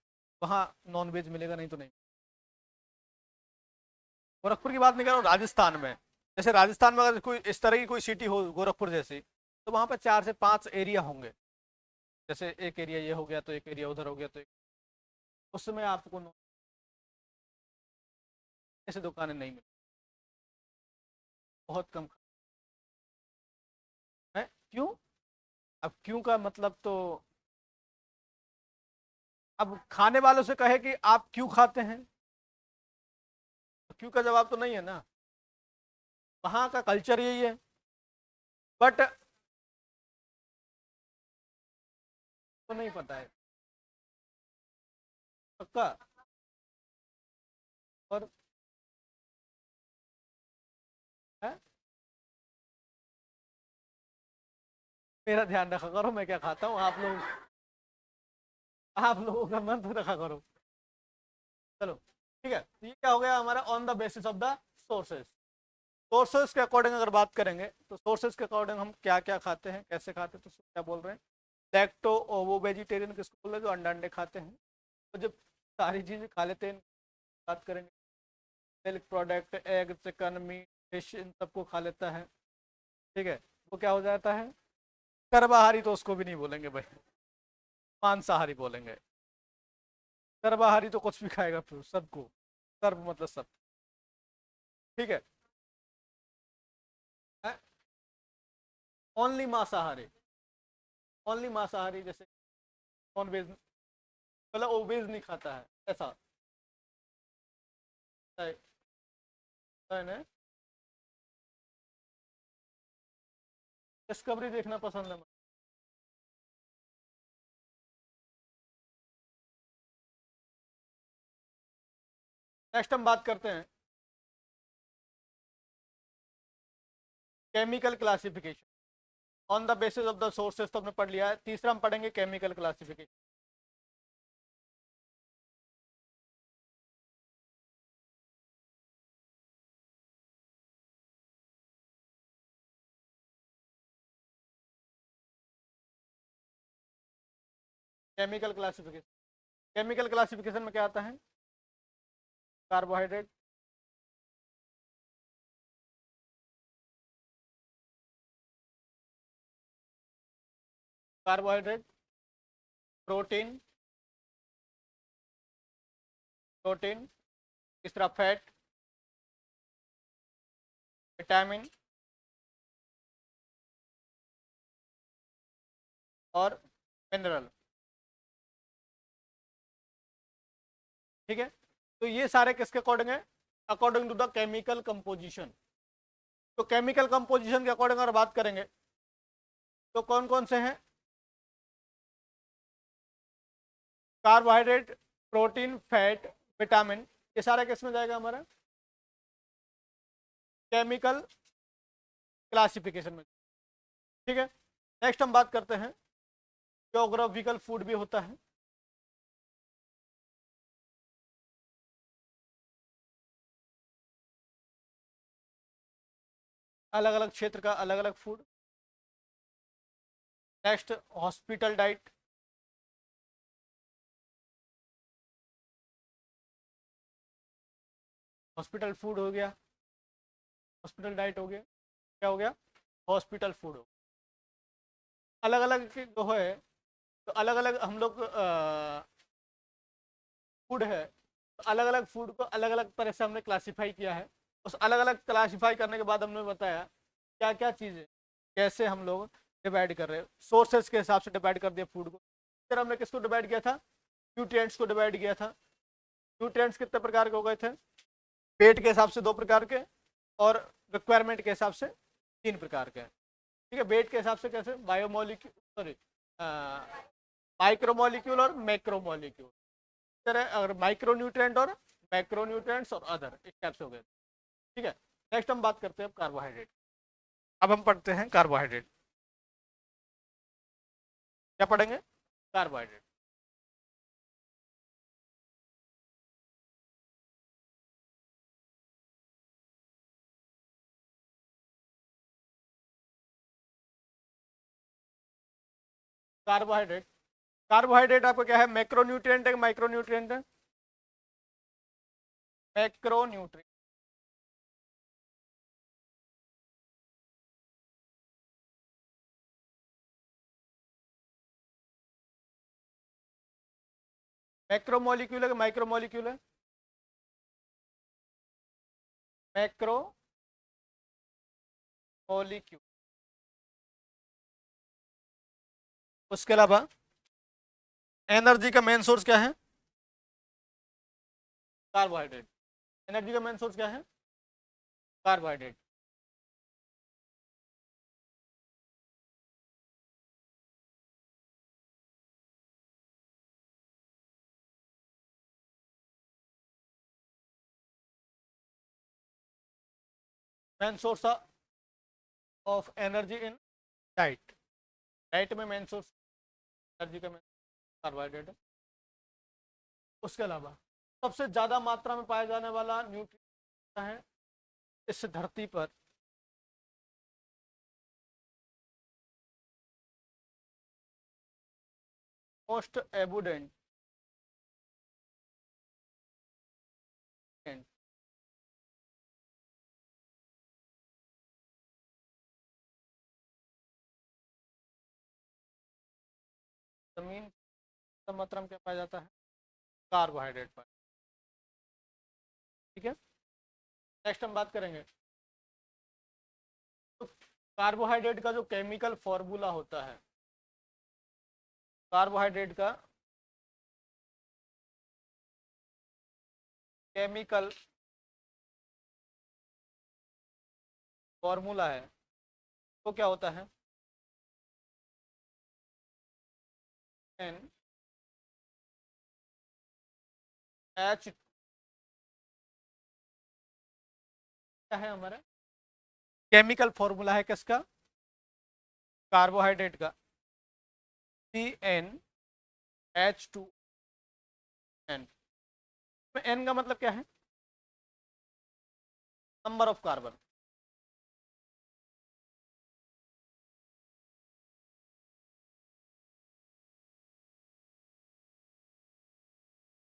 वहाँ नॉन वेज मिलेगा, नहीं तो नहीं। गोरखपुर की बात नहीं कर रहा हूँ, राजस्थान में, जैसे राजस्थान में अगर कोई इस तरह की कोई सिटी हो गोरखपुर जैसी, तो वहाँ पर 4 से 5 एरिया होंगे, जैसे एक एरिया ये हो गया तो एक एरिया उधर हो गया तो एक, उसमें आपको ऐसे दुकानें नहीं मिली, बहुत कम है। क्यों? अब क्यों का मतलब तो, अब खाने वालों से कहे कि आप क्यों खाते हैं, तो क्यों का जवाब तो नहीं है ना, वहाँ का कल्चर यही है। बट तो नहीं पता है पक्का। और है, मेरा ध्यान रखा करो मैं क्या खाता हूँ, आप लोगों का मन तो रखा करो। चलो ठीक है, तो ये क्या हो गया हमारा on the basis of the sources. Sources के अकॉर्डिंग अगर बात करेंगे तो सोर्सेज के अकॉर्डिंग हम क्या क्या खाते हैं, कैसे खाते हैं, तो क्या बोल रहे हैं, लैक्टो वो वेजिटेरियन किसको बोल रहे हैं, जो अंडा अंडे खाते हैं, तो जब सारी चीज़ें खा लेते हैं, बात करेंगे milk product, egg, chicken, meat, fish, इन सबको खा लेता है, ठीक है, वो क्या हो जाता है, सर्वाहारी तो उसको भी नहीं बोलेंगे भाई, मांसाहारी बोलेंगे। सर्वाहारी तो कुछ भी खाएगा फिर सबको, सर्व मतलब सब, ठीक है, ओनली मांसाहारी, ओनली मांसाहारी, जैसे नॉन वेज, मतलब वो वेज नहीं खाता है ऐसा है ना। डिस्कवरी देखना पसंद है। नेक्स्ट हम बात करते हैं chemical classification on the basis of the sources, तो हमने पढ़ लिया है, तीसरा हम पढ़ेंगे chemical classification. Chemical classification, chemical classification में क्या आता है, कार्बोहाइड्रेट, कार्बोहाइड्रेट, प्रोटीन, प्रोटीन, तीसरा फैट, विटामिन और मिनरल। ठीक है, तो ये सारे किसके अकॉर्डिंग है? According to the chemical composition. तो केमिकल कंपोजिशन के अकॉर्डिंग अगर बात करेंगे तो कौन कौन से हैं? कार्बोहाइड्रेट, प्रोटीन, फैट, विटामिन, ये सारा किस में जाएगा हमारा? केमिकल क्लासिफिकेशन में। ठीक है, नेक्स्ट हम बात करते हैं ज्योग्राफिकल फूड भी होता है। अलग अलग क्षेत्र का अलग अलग food. Next hospital diet. Hospital food हो गया, हॉस्पिटल डाइट हो गया, क्या हो गया? हॉस्पिटल फूड हो। अलग अलग जो है, तो अलग अलग हम लोग फूड है, तो अलग अलग फूड को अलग अलग तरह से हमने क्लासीफाई किया है। उस अलग अलग क्लासीफाई करने के बाद हमने बताया क्या क्या चीज़ें कैसे हम लोग डिवाइड कर रहे हैं। सोर्सेज के हिसाब से डिवाइड कर दिया फूड को। फिर हमने किसको डिवाइड किया था? न्यूट्रिएंट्स को डिवाइड किया था। न्यूट्रिएंट्स कितने प्रकार के हो गए थे? पेट के हिसाब से 2 प्रकार के, और रिक्वायरमेंट के हिसाब से 3 प्रकार के। ठीक है, वेट के हिसाब से कैसे? बायोमोलिक्यूल, सॉरी, माइक्रोमोलिक्यूल और मैक्रोमोलिक्यूल। तरह अगर माइक्रो न्यूट्रिएंट और मैक्रो न्यूट्रिएंट्स और अदर, इस टाइप से हो गए। ठीक है, नेक्स्ट हम बात करते हैं कार्बोहाइड्रेट। अब हम पढ़ते हैं कार्बोहाइड्रेट। क्या पढ़ेंगे? कार्बोहाइड्रेट। कार्बोहाइड्रेट, कार्बोहाइड्रेट आपको क्या है? मैक्रो न्यूट्रिएंट है, माइक्रो न्यूट्रिएंट है? Macro nutrient. मैक्रो मॉलिक्यूल है कि माइक्रो मॉलिक्यूल है? Macro molecule. उसके अलावा एनर्जी का मेन सोर्स क्या है? कार्बोहाइड्रेट। एनर्जी का मेन सोर्स क्या है? Carbohydrate. Main source of energy in diet. Diet में मेन सोर्स एनर्जी का कार्बोहाइड्रेट है। उसके अलावा सबसे ज़्यादा मात्रा में पाया जाने वाला न्यूट्रिएंट है इस धरती पर? मोस्ट एबुडेंट जमीन की मात्रा में क्या पाया जाता है? कार्बोहाइड्रेट पर। ठीक है, नेक्स्ट हम बात करेंगे तो कार्बोहाइड्रेट का जो केमिकल फॉर्मूला होता है, कार्बोहाइड्रेट का केमिकल फॉर्मूला है वो क्या होता है? NH क्या है हमारा? केमिकल फॉर्मूला है किसका? कार्बोहाइड्रेट का। CnH2n। एन का मतलब क्या है? Number of carbon.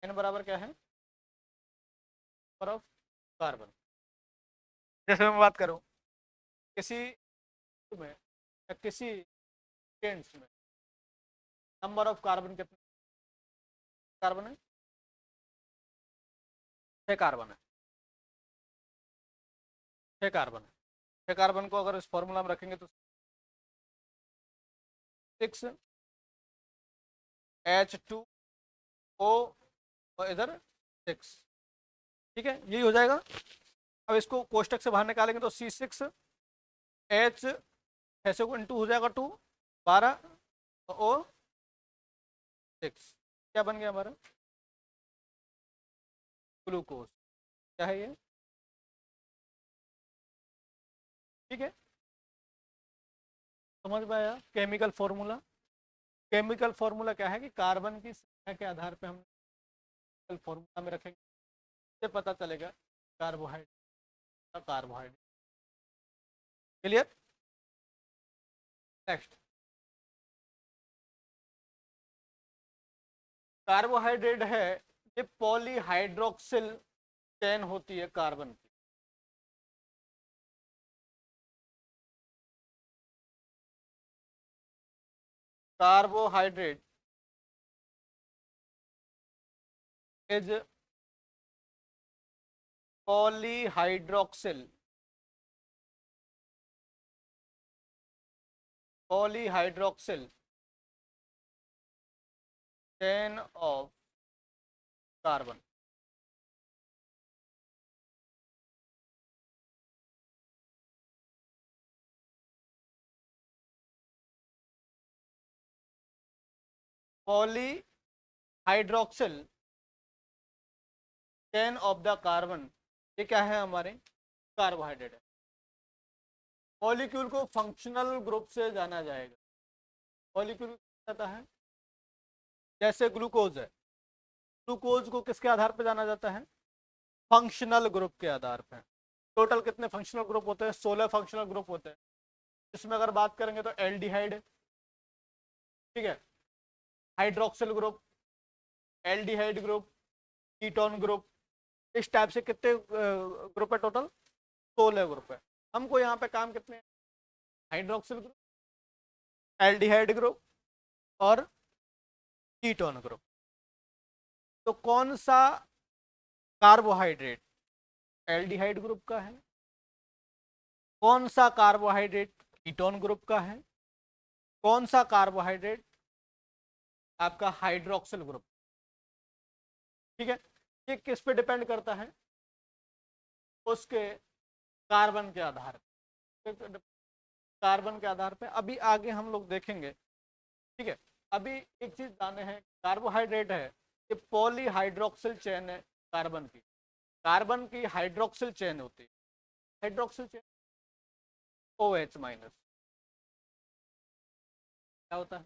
एन बराबर क्या है? Number of carbon. जैसे मैं बात करूं किसी में या किसी टेंस में नंबर ऑफ कार्बन कितने कार्बन है? 6 कार्बन है। 6 कार्बन है। 6 कार्बन को अगर इस फॉर्मूला में रखेंगे तो 6H2O और इधर 6, ठीक है, यही हो जाएगा। अब इसको कोष्टक से बाहर निकालेंगे तो C6 H ऐसे को इंटू हो जाएगा 2, 12 O6, क्या बन गया हमारा? ग्लूकोज। क्या है ये? ठीक है, समझ में आया केमिकल फॉर्मूला? केमिकल फॉर्मूला क्या है कि कार्बन की संख्या के आधार पे हम फॉर्मूला में रखेंगे, इससे पता चलेगा carbohydrate carbohydrate. Clear? Next, carbohydrate है ये पॉलीहाइड्रोक्सिल चेन होती है कार्बन की। Carbohydrate is polyhydroxyl polyhydroxyl chain of carbon. Polyhydroxyl chain of the carbon, ये क्या है? हमारे कार्बोहाइड्रेट है। मॉलिक्यूल को फंक्शनल ग्रुप से जाना जाएगा। मॉलिक्यूल जाता है जैसे ग्लूकोज है, ग्लूकोज को किसके आधार पर जाना जाता है? फंक्शनल ग्रुप के आधार पर। टोटल कितने फंक्शनल ग्रुप होते हैं? 16 फंक्शनल ग्रुप होते हैं। इसमें अगर बात करेंगे तो एल्डिहाइड, ठीक है, hydroxyl group, aldehyde group, ketone group, इस टाइप से कितने ग्रुप है? टोटल 16 ग्रुप है। हमको यहाँ पे काम कितने हैं? हाइड्रोक्सिल ग्रुप, एल्डिहाइड ग्रुप और कीटोन ग्रुप। तो कौन सा कार्बोहाइड्रेट एल्डिहाइड ग्रुप का है, कौन सा कार्बोहाइड्रेट कीटोन ग्रुप का है, कौन सा कार्बोहाइड्रेट आपका हाइड्रोक्सिल ग्रुप? ठीक है, ये किस पे डिपेंड करता है? उसके कार्बन के आधार पे, कार्बन के आधार पे। अभी आगे हम लोग देखेंगे, ठीक है। अभी एक चीज जाने हैं, कार्बोहाइड्रेट है ये पॉलीहाइड्रोक्सिल चेन है कार्बन की। कार्बन की हाइड्रोक्सिल चेन होती है, हाइड्रोक्सिल चेन OH माइनस। क्या होता है?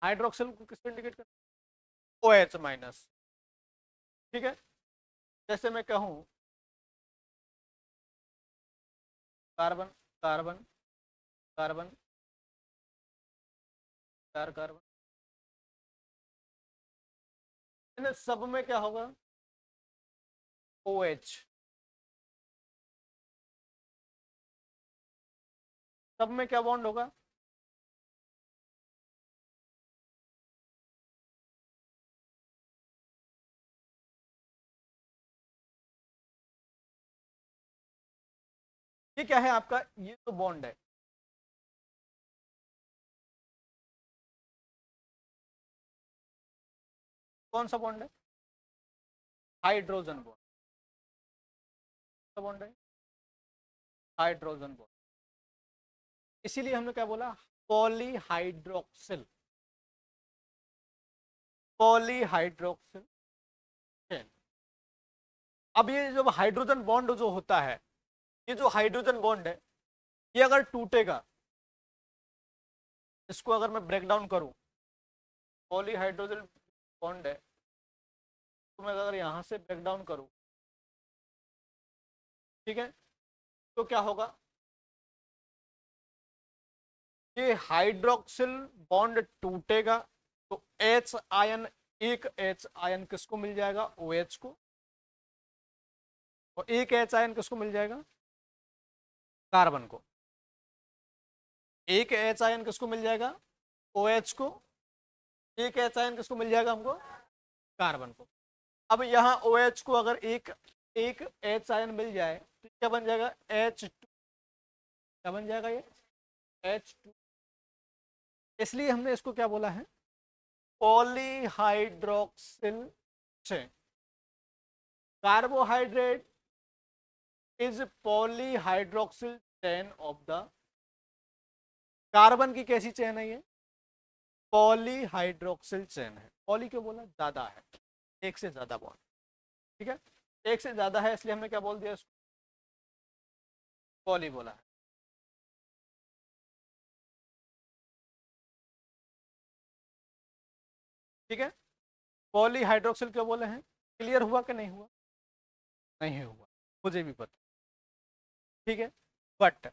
हाइड्रोक्सिल को किस पे इंडिकेट करता है? OH minus. ठीक है, जैसे मैं कहूं कार्बन कार्बन कार्बन चार कार्बन, इन सब में क्या होगा? OH। सब में क्या बॉन्ड होगा? ये क्या है आपका? ये तो बॉन्ड है, कौन सा बॉन्ड है? Hydrogen bond. बॉन्ड है हाइड्रोजन बॉन्ड, इसीलिए हमने क्या बोला? पॉलीहाइड्रोक्सिल, पॉलीहाइड्रोक्सिल चेन। अब ये जो हाइड्रोजन बॉन्ड जो होता है, ये जो हाइड्रोजन बॉन्ड है ये अगर टूटेगा, इसको अगर मैं ब्रेक डाउन करूं, पॉलीहाइड्रोजन बॉन्ड है तो मैं अगर यहां से ब्रेक डाउन करूं, ठीक है, तो क्या होगा? ये हाइड्रोक्सिल बॉन्ड टूटेगा तो H आयन, एक H आयन किसको मिल जाएगा? OH को। और एक H आयन किसको मिल जाएगा? कार्बन को। एक H आयन किसको मिल जाएगा? OH को। एक H आयन किसको मिल जाएगा हमको? कार्बन को। अब यहाँ OH को अगर एक एक H आयन मिल जाए तो क्या बन जाएगा? H2। क्या बन जाएगा ये? H2। इसलिए हमने इसको क्या बोला है? Polyhydroxyl chain. Carbohydrate is polyhydroxyl chain of the, carbon की कैसी चेन है ये? पॉलीहाइड्रोक्सिल चेन है। पॉली क्यों बोला? ज्यादा है, एक से ज्यादा बॉन्ड। ठीक है, एक से ज्यादा है इसलिए हमने क्या बोल दिया इसको? पॉली बोला है। ठीक है, पॉलीहाइड्रोक्सिल क्यों बोले हैं? क्लियर हुआ कि नहीं हुआ? नहीं हुआ, मुझे भी पता। ठीक है, बट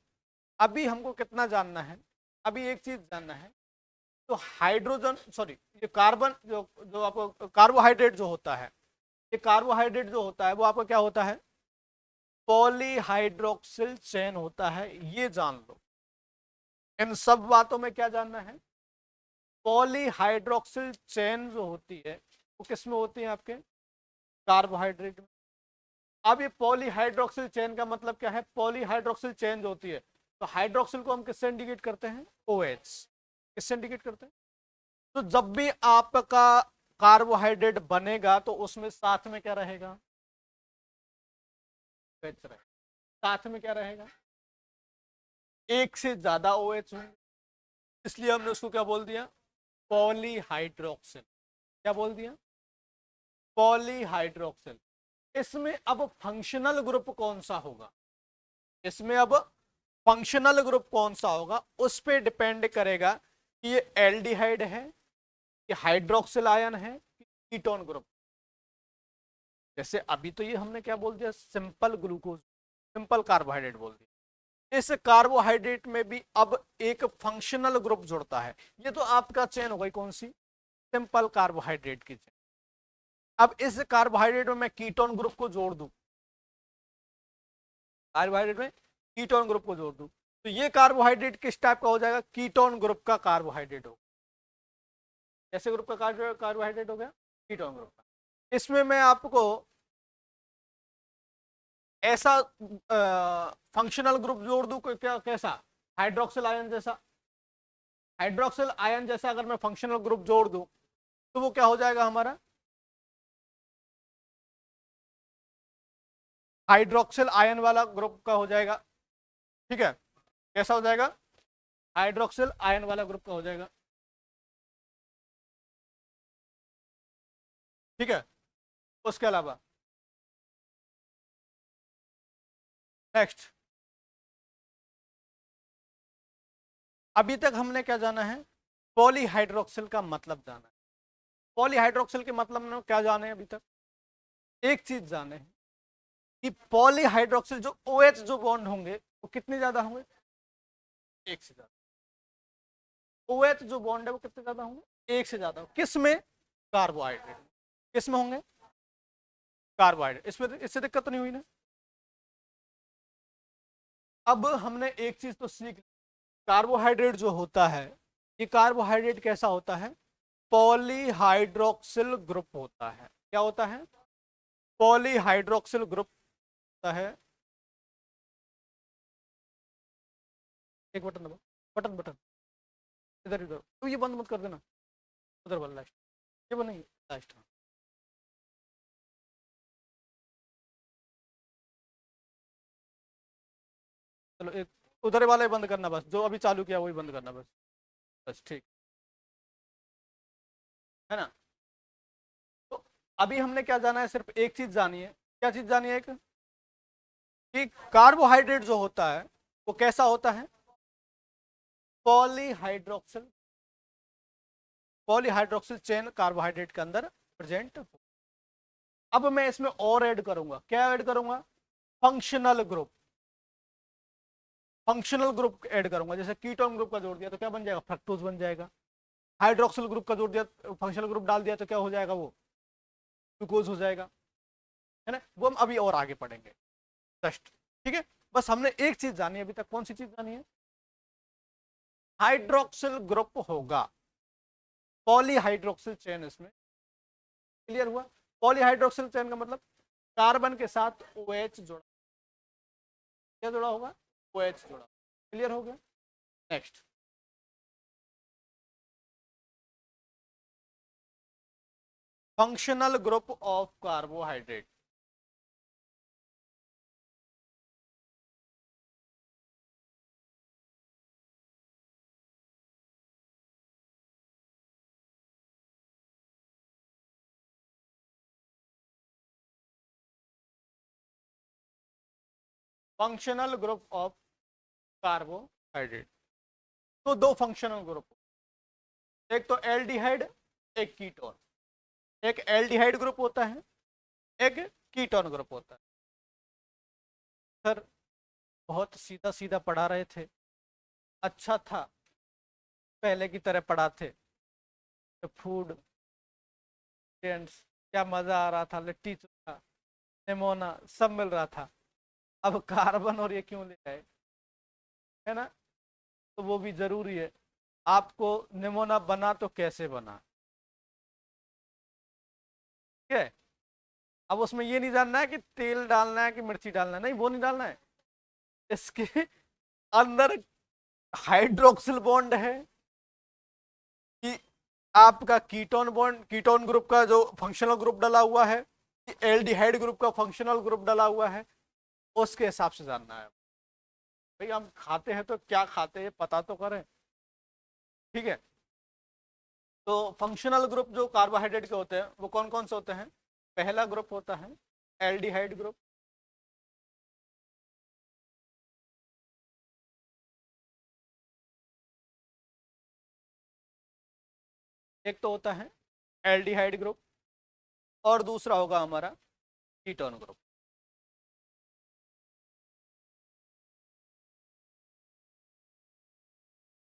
अभी हमको कितना जानना है? अभी एक चीज जानना है, तो हाइड्रोजन सॉरी ये कार्बन जो जो आपको कार्बोहाइड्रेट जो होता है, ये कार्बोहाइड्रेट जो होता है वो आपका क्या होता है? पॉलीहाइड्रोक्सिल चेन होता है, ये जान लो। इन सब बातों में क्या जानना है? पॉलीहाइड्रोक्सिल चेन जो होती है वो किस में होती है? आपके कार्बोहाइड्रेट में। अब ये पॉलीहाइड्रोक्सिल चेन का मतलब क्या है? पॉलीहाइड्रोक्सिल चेन जो होती है, तो हाइड्रोक्सिल को हम किससे इंडिकेट करते हैं? OH। किससे इंडिकेट करते हैं? तो जब भी आपका कार्बोहाइड्रेट बनेगा तो उसमें साथ में क्या रहेगा? OH रहेगा। साथ में क्या रहेगा? एक से ज्यादा OH होंगे, इसलिए हमने उसको क्या बोल दिया? पॉलीहाइड्रोक्सिल। क्या बोल दिया? पॉलीहाइड्रोक्सिल। इसमें अब फंक्शनल ग्रुप कौन सा होगा? इसमें अब फंक्शनल ग्रुप कौन सा होगा उस पर डिपेंड करेगा कि ये एल्डिहाइड है, कि हाइड्रोक्सिल आयन है, कि कीटोन ग्रुप। जैसे अभी तो ये हमने क्या बोल दिया? सिंपल ग्लूकोज, सिंपल कार्बोहाइड्रेट बोल दिया। इस कार्बोहाइड्रेट में भी अब एक फंक्शनल ग्रुप जुड़ता है। ये तो आपका चेन हो गई कौन सी? सिंपल कार्बोहाइड्रेट की चेन। अब इस कार्बोहाइड्रेट में मैं कीटोन ग्रुप को जोड़ दूं, कार्बोहाइड्रेट में कीटोन ग्रुप को जोड़ दूं, तो ये कार्बोहाइड्रेट किस टाइप का हो जाएगा? कीटोन ग्रुप का कार्बोहाइड्रेट हो। कैसे ग्रुप का कार्बोहाइड्रेट हो गया? कीटोन ग्रुप का। इसमें मैं आपको ऐसा फंक्शनल ग्रुप जोड़ दूं क्या? कैसा? हाइड्रोक्सिल आयन जैसा। हाइड्रोक्सिल आयन जैसा अगर मैं फंक्शनल ग्रुप जोड़ दूं तो वो क्या हो जाएगा हमारा? हाइड्रोक्सिल आयन वाला ग्रुप का हो जाएगा। ठीक है, कैसा हो जाएगा? हाइड्रोक्सिल आयन वाला ग्रुप का हो जाएगा। ठीक है, उसके अलावा नेक्स्ट, अभी तक हमने क्या जाना है? पॉलीहाइड्रोक्सिल का मतलब जाना है। पॉलीहाइड्रोक्सिल के मतलब में क्या जाने अभी तक? एक चीज जाने हैं कि पॉलीहाइड्रोक्सिल जो OH जो बॉन्ड होंगे वो कितने ज्यादा होंगे? एक से ज्यादा। OH जो बॉन्ड है वो कितने ज्यादा होंगे? एक से ज्यादा। किस में? कार्बोहाइड्रेट। किस में होंगे? कार्बोहाइड्रेट। इसमें इससे दिक्कत तो नहीं हुई ना? अब हमने एक चीज तो सीख, कार्बोहाइड्रेट जो होता है, ये कार्बोहाइड्रेट कैसा होता है? पॉलीहाइड्रोक्सिल ग्रुप होता है। क्या होता है? पॉलीहाइड्रोक्सिल ग्रुप होता है। एक बटन दबाओ, बटन बटन, इधर इधर, तो ये बंद मत कर देना, उधर वाला लास्ट, ये वो नहीं, लास्ट। चलो एक उधर वाला ही बंद करना, बस जो अभी चालू किया वही बंद करना बस। बस ठीक है ना? तो अभी हमने क्या जाना है? सिर्फ एक चीज जानी है। क्या चीज जानी है? एक कि कार्बोहाइड्रेट जो होता है वो कैसा होता है? पॉलीहाइड्रोक्सिल। पॉलीहाइड्रोक्सिल चेन कार्बोहाइड्रेट के अंदर प्रेजेंट। अब मैं इसमें और ऐड करूंगा, क्या ऐड करूंगा? Functional group. Functional group add करूंगा, जैसे कीटोन ग्रुप का जोड़ दिया तो क्या बन जाएगा? फ्रक्टोज बन जाएगा। हाइड्रोक्सिल ग्रुप का जोड़ दिया, फंक्शनल ग्रुप डाल दिया तो क्या हो जाएगा? वो ग्लूकोज हो जाएगा। है ना? वो हम अभी और आगे पढ़ेंगे जस्ट। ठीक है, बस हमने एक चीज जानी है अभी तक। कौन सी चीज जानी है? हाइड्रोक्सिल ग्रुप होगा, पॉलीहाइड्रोक्सिल चेन इसमें। क्लियर हुआ? पॉलीहाइड्रोक्सिल चेन का मतलब कार्बन के साथ OH जुड़ा। क्या जुड़ा होगा? OH जुड़ा। क्लियर हो गया? Next, functional group of carbohydrate. Functional group of carbohydrate. तो दो फंक्शनल ग्रुप, एक तो एल्डिहाइड, एक कीटोन। एक एल्डिहाइड ग्रुप होता है, एक कीटोन ग्रुप होता है। सर बहुत सीधा सीधा पढ़ा रहे थे, अच्छा था पहले की तरह पढ़ाते। फूड फ्रेंड्स, क्या मजा आ रहा था, लिट्टी चोखा निमोना सब मिल रहा था। अब कार्बन और ये क्यों ले आए, है ना। तो वो भी जरूरी है। आपको निमोना बना तो कैसे बना, ठीक है। अब उसमें ये नहीं जानना है कि तेल डालना है कि मिर्ची डालना है, नहीं वो नहीं डालना है। इसके अंदर हाइड्रोक्सिल बॉन्ड है कि आपका कीटोन बॉन्ड, कीटोन ग्रुप का जो फंक्शनल ग्रुप डला हुआ है, कि एल्डिहाइड ग्रुप का फंक्शनल ग्रुप डला हुआ है, उसके हिसाब से जानना है। भाई हम खाते हैं तो क्या खाते हैं पता तो करें, ठीक है। तो फंक्शनल ग्रुप जो कार्बोहाइड्रेट के होते हैं वो कौन कौन से होते हैं। पहला ग्रुप होता है एल्डिहाइड ग्रुप, एक तो होता है एल्डिहाइड ग्रुप, और दूसरा होगा हमारा कीटोन ग्रुप।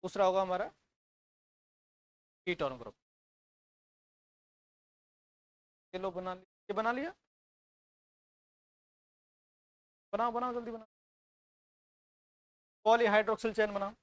दूसरा होगा हमारा कीटोन ग्रुप। ये लो बना लिया, ये बना लिया, बनाओ बनाओ जल्दी बनाओ, पॉलीहाइड्रोक्सिल चेन बनाओ।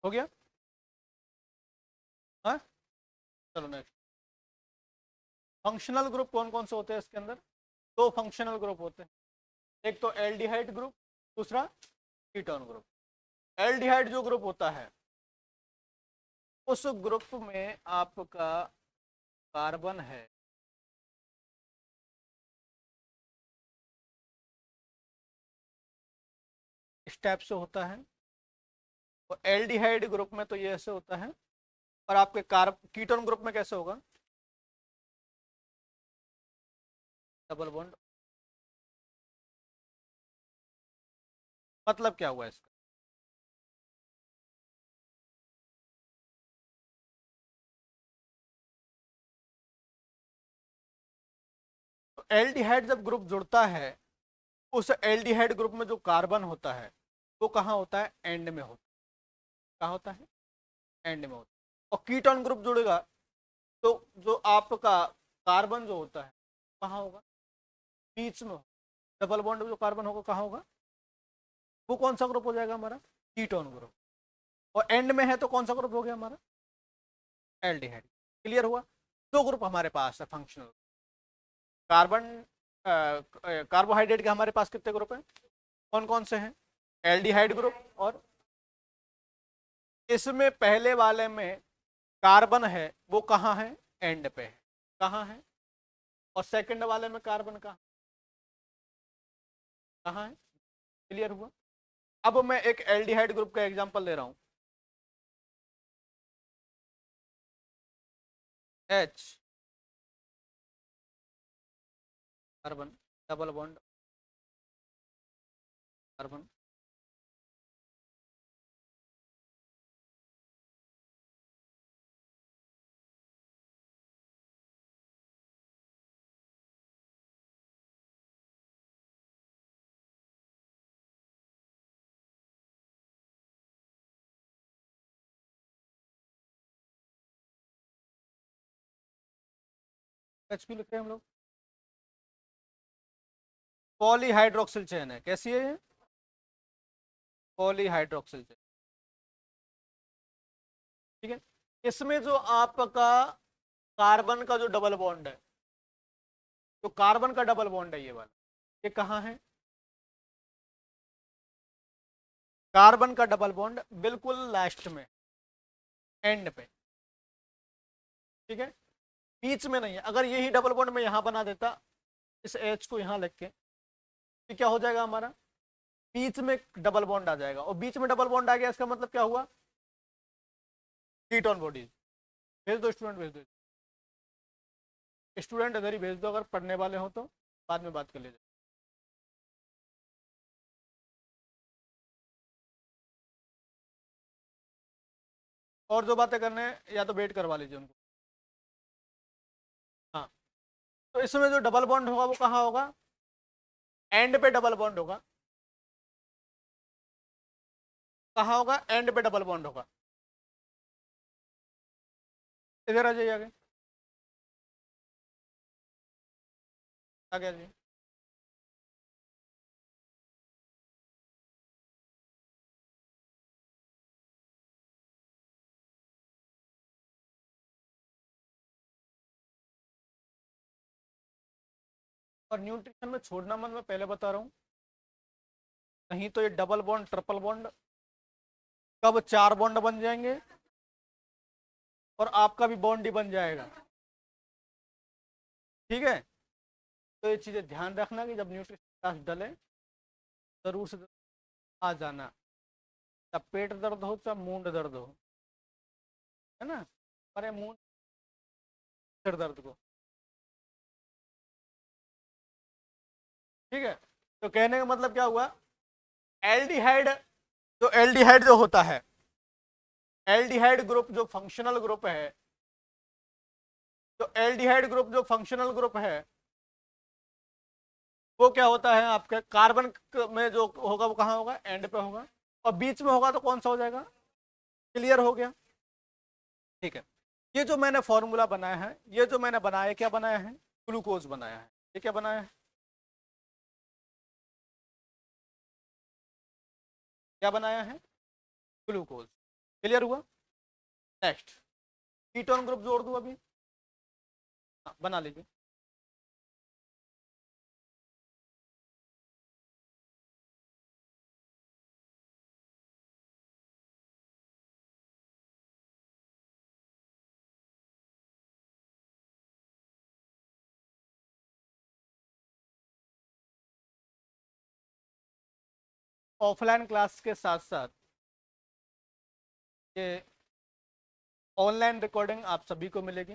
हो गया, हाँ। चलो नेक्स्ट, फंक्शनल ग्रुप कौन कौन से होते हैं इसके अंदर। दो फंक्शनल ग्रुप होते हैं, एक तो एल्डिहाइड ग्रुप, दूसरा कीटोन ग्रुप। एल्डिहाइड जो ग्रुप होता है उस ग्रुप में आपका कार्बन है इस टाइप से होता है, और एल्डिहाइड ग्रुप में तो ये ऐसे होता है, और आपके कार्ब कीटोन ग्रुप में कैसे होगा, डबल बॉन्ड। मतलब क्या हुआ इसका, तो एल्डिहाइड जब ग्रुप जुड़ता है, उस एल्डिहाइड ग्रुप में जो कार्बन होता है वो कहाँ होता है, एंड में होता है। कहाँ होता है, एंड में होता है। और कीटोन ग्रुप जुड़ेगा तो जो आपका कार्बन जो होता है कहाँ होगा, बीच में। डबल बॉन्ड जो कार्बन होगा कहाँ होगा, वो कौन सा ग्रुप हो जाएगा हमारा, कीटोन ग्रुप। और एंड में है तो कौन सा ग्रुप हो गया हमारा, एल्डिहाइड। क्लियर हुआ। दो ग्रुप हमारे पास है फंक्शनल कार्बन, कार्बोहाइड्रेट के हमारे पास कितने ग्रुप हैं, कौन कौन से हैं, एल्डिहाइड ग्रुप। और इसमें पहले वाले में कार्बन है वो कहाँ है, एंड पे है, कहाँ है। और सेकंड वाले में कार्बन कहाँ, कहाँ है। क्लियर हुआ। अब मैं एक एल्डिहाइड ग्रुप का एग्जांपल ले रहा हूं, H, carbon, double bond carbon. H क्यों लिख रहे हैं हम लोग, पॉलीहाइड्रोक्सिल चेन है। कैसी है ये? Polyhydroxyl chain. ठीक है। इसमें जो आपका कार्बन का जो डबल बॉन्ड है, तो कार्बन का डबल बॉन्ड है ये वाला, ये कहाँ है? कार्बन का डबल बॉन्ड बिल्कुल लास्ट में, एंड पे। ठीक है, बीच में नहीं है। अगर यही डबल बॉन्ड में यहां बना देता, इस एच को यहां लिख के, तो क्या हो जाएगा हमारा? बीच में डबल बॉन्ड आ जाएगा, और बीच में डबल बॉन्ड आ गया, इसका मतलब क्या हुआ? Ketone bodies. भेज दो स्टूडेंट, भेज दो स्टूडेंट, इधर ही भेज दो, अगर पढ़ने वाले हो तो बाद में बात कर लीजिए। और जो बातें करने हैं या तो वेट करवा लीजिए उनको। हाँ, तो इसमें जो डबल बॉन्ड होगा वो कहाँ होगा? एंड पे डबल बॉन्ड होगा। कहाँ होगा? एंड पे डबल बॉन्ड होगा। इधर आ जाइए आगे, आगे आ जाइए। और न्यूट्रिशन में छोड़ना मत, मैं पहले बता रहा हूँ, नहीं तो ये डबल बॉन्ड ट्रिपल बॉन्ड कब 4 बॉन्ड बन जाएंगे, और आपका भी बॉन्ड ही बन जाएगा। ठीक है, तो ये चीजें ध्यान रखना कि जब न्यूट्रिशन क्लास डले, जरूर से आ जाना, चाहे पेट दर्द हो चाहे मूंड दर्द हो, है ना? अरे मूंड, सिर दर्द को। ठीक है, तो कहने का मतलब क्या हुआ? एल्डिहाइड, जो एल्डिहाइड जो होता है, एल्डिहाइड ग्रुप जो फंक्शनल ग्रुप है, तो एल्डिहाइड ग्रुप जो फंक्शनल ग्रुप है, वो क्या होता है आपके कार्बन में जो होगा वो कहाँ होगा? एंड पे होगा। और बीच में होगा तो कौन सा हो जाएगा? क्लियर हो गया? ठीक है, ये जो मैंने फॉर्मूला बनाया है, ये जो मैंने बनाया, क्या बनाया है? ग्लूकोज बनाया है। ये क्या बनाया है? क्या बनाया है? ग्लूकोज। क्लियर हुआ? नेक्स्ट, कीटोन ग्रुप जोड़ दूं अभी? हाँ, बना लीजिए। ऑफलाइन क्लास के साथ साथ ये ऑनलाइन रिकॉर्डिंग आप सभी को मिलेगी।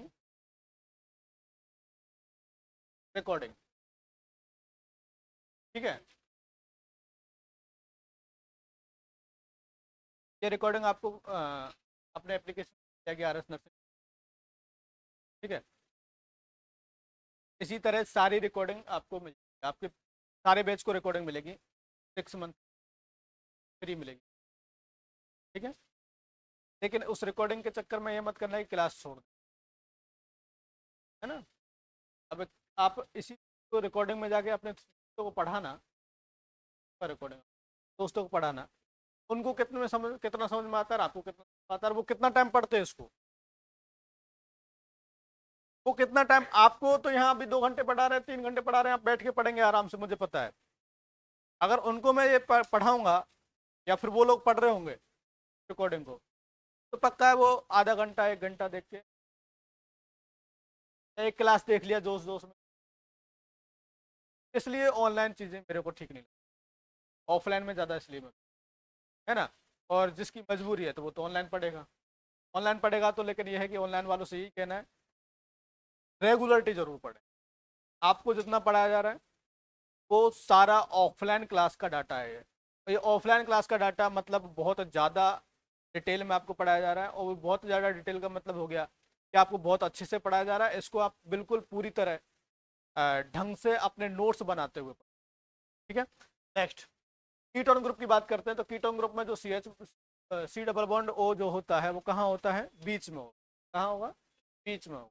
रिकॉर्डिंग, ठीक है, ये रिकॉर्डिंग आपको अपने एप्लीकेशन जाएगी RS नर्सिंग। ठीक है, इसी तरह सारी रिकॉर्डिंग आपको मिलेगी, आपके सारे बैच को रिकॉर्डिंग मिलेगी, 6 मंथ फ्री मिलेगी। ठीक है, लेकिन उस रिकॉर्डिंग के चक्कर में ये मत करना कि क्लास छोड़ दें, है ना? अब आप इसी को रिकॉर्डिंग में जाके अपने दोस्तों को पढ़ाना, रिकॉर्डिंग दोस्तों को पढ़ाना, उनको कितने में समझ, कितना समझ में आता है, आपको कितना आता है, वो कितना टाइम पढ़ते हैं इसको, वो कितना टाइम, आपको तो यहाँ अभी 2 घंटे पढ़ा रहे हैं, 3 घंटे पढ़ा रहे हैं, आप बैठ के पढ़ेंगे आराम से, मुझे पता है। अगर उनको मैं ये पढ़ाऊंगा, या फिर वो लोग पढ़ रहे होंगे रिकॉर्डिंग को, तो पक्का है वो आधा घंटा 1 घंटा देख के, एक क्लास देख लिया जोश जोश में। इसलिए ऑनलाइन चीज़ें मेरे को ठीक नहीं लगती, ऑफलाइन में ज़्यादा इसलिए मैं, है ना? और जिसकी मजबूरी है तो वो तो ऑनलाइन पढ़ेगा, ऑनलाइन पढ़ेगा तो, लेकिन यह है कि ऑनलाइन वालों से यही कहना है, रेगुलरिटी जरूर पढ़े। आपको जितना पढ़ाया जा रहा है वो सारा ऑफलाइन क्लास का डाटा है। ये ऑफलाइन क्लास का डाटा मतलब बहुत ज़्यादा डिटेल में आपको पढ़ाया जा रहा है, और बहुत ज़्यादा डिटेल का मतलब हो गया कि आपको बहुत अच्छे से पढ़ाया जा रहा है। इसको आप बिल्कुल पूरी तरह ढंग से अपने नोट्स बनाते हुए। ठीक है, नेक्स्ट, कीटोन ग्रुप की बात करते हैं। तो कीटोन ग्रुप में जो सी डबल बॉन्ड ओ जो होता है वो कहाँ होता है? बीच में होगा। कहाँ होगा? बीच में होगा।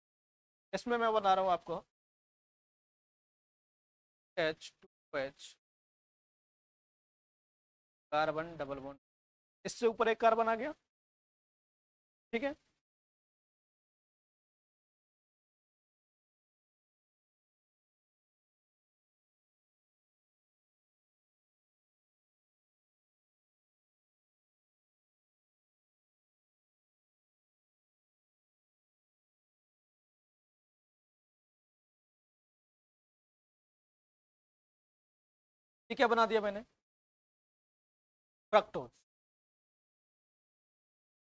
इसमें मैं बता रहा हूँ आपको H2 OH, carbon double bond, इससे ऊपर एक कार्बन आ गया, ठीक है। ये क्या बना दिया मैंने, फ्रक्टोज,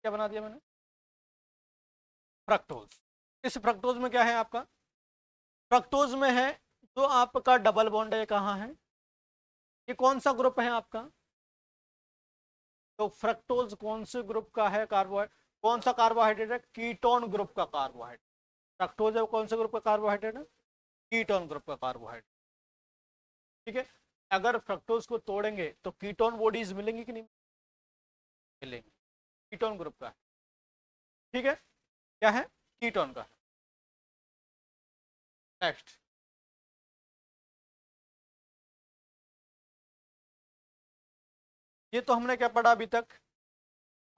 क्या बना दिया मैंने, फ्रक्टोज। इस फ्रक्टोज में क्या है आपका, फ्रक्टोज में है जो आपका डबल बॉन्ड है, कहाँ है, ये कौन सा ग्रुप है आपका, तो फ्रक्टोज कौन से ग्रुप का है, कार्बोहाइड्रेट, कौन सा कार्बोहाइड्रेट है, कीटोन ग्रुप का कार्बोहाइड्रेट। फ्रक्टोज है कौन से ग्रुप का कार्बोहाइड्रेट है, कीटोन ग्रुप का कार्बोहाइड्रेट, ठीक है। अगर फ्रक्टोज को तोड़ेंगे तो कीटोन बॉडीज मिलेंगी कि नहीं मिलेंगी, कीटोन ग्रुप का है, ठीक है, क्या है, कीटोन का है। नेक्स्ट, ये तो हमने क्या पढ़ा अभी तक,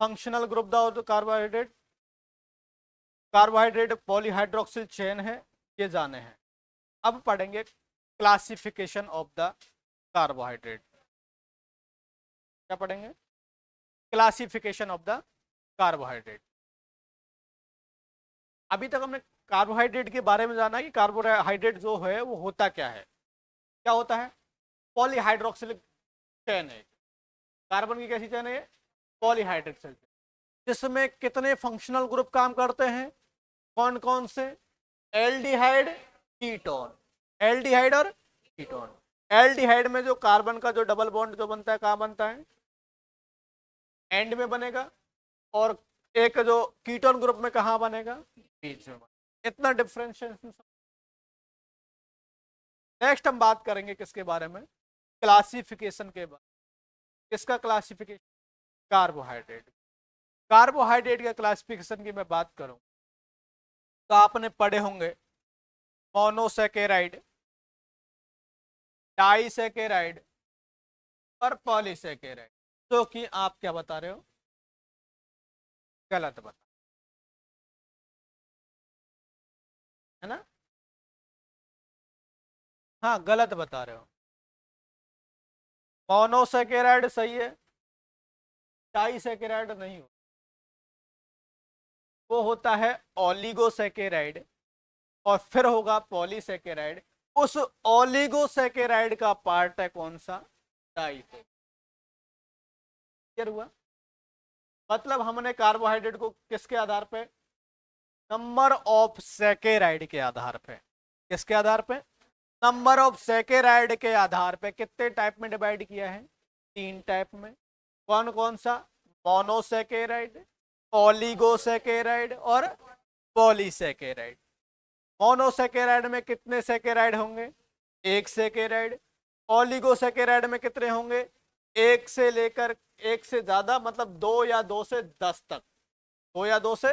functional group the carbohydrate, carbohydrate polyhydroxyl chain है, ये जाने हैं। अब पढ़ेंगे क्लासिफिकेशन ऑफ द कार्बोहाइड्रेट, क्या पढ़ेंगे, क्लासिफिकेशन ऑफ द कार्बोहाइड्रेट। अभी तक हमने कार्बोहाइड्रेट के बारे में जाना कि कार्बोहाइड्रेट जो है वो होता क्या है, क्या होता है, पॉलीहाइड्रोक्सिल चेन है, कार्बन की कैसी चेन है, पॉलीहाइड्रोक्सिल, जिसमें कितने फंक्शनल ग्रुप काम करते हैं, कौन कौन से, एल्डिहाइड, कीटोन, एल्डिहाइड और कीटोन। एल्डिहाइड में जो कार्बन का जो डबल बॉन्ड जो बनता है कहाँ बनता है, एंड में बनेगा, और एक जो कीटोन ग्रुप में कहाँ बनेगा, बीच में बनेगा। इतना डिफरेंशिएशन। नेक्स्ट हम बात करेंगे किसके बारे में, क्लासिफिकेशन के बारे में। किसका क्लासिफिकेशन, कार्बोहाइड्रेट, कार्बोहाइड्रेट का क्लासिफिकेशन की मैं बात करूं तो आपने पढ़े होंगे मोनोसेकेराइड, डाइसेकेराइड और पॉलीसेकेराइड, तो कि आप क्या बता रहे हो, गलत बता, है ना, हाँ गलत बता रहे हो। मोनोसेकेराइड सही है, डाइसेकेराइड नहीं हो, वो होता है ओलिगोसेकेराइड, और फिर होगा पॉलीसेकेराइड। उस ओलिगोसेकेराइड का पार्ट है कौन सा, डाइसेकेराइड। हुआ, मतलब हमने कार्बोहाइड्रेट को किसके आधार पे, नंबर ऑफ सेकेराइड के आधार पे, किसके आधार पे, नंबर ऑफ सेकेराइड के आधार पे कितने टाइप में डिवाइड किया है, तीन टाइप में, कौन कौन सा, मोनोसेकेराइड, ओलिगोसेकेराइड और पॉलीसेकेराइड। मोनोसेकेराइड में कितने सेकेराइड होंगे, एक सेकेराइड, ओलिगोसेकेराइड में कितने होंगे, एक से लेकर, एक से ज्यादा मतलब दो या दो से 10 तक, दो या दो से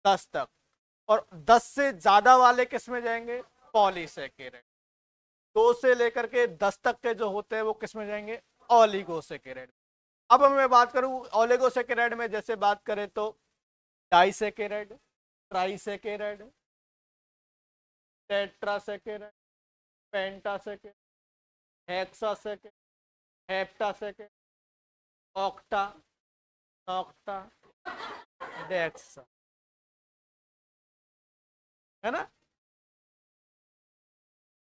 10 तक, और 10 से ज्यादा वाले किस में जाएंगे, पॉलीसेकेराइड। दो से लेकर के 10 तक के जो होते हैं वो किस में जाएंगे, ओलिगोसेकेराइड। अब मैं बात करूं ओलिगोसेकेराइड में, जैसे बात करें तो डाइसेकेराइड, ट्राइसेकेराइड, टेट्रासेकेराइड, पेंटासेकेराइड, हेक्सासेकेराइड, हेप्टासेकेराइड, ऑक्टा, नॉक्टा, डेक्सा, है ना,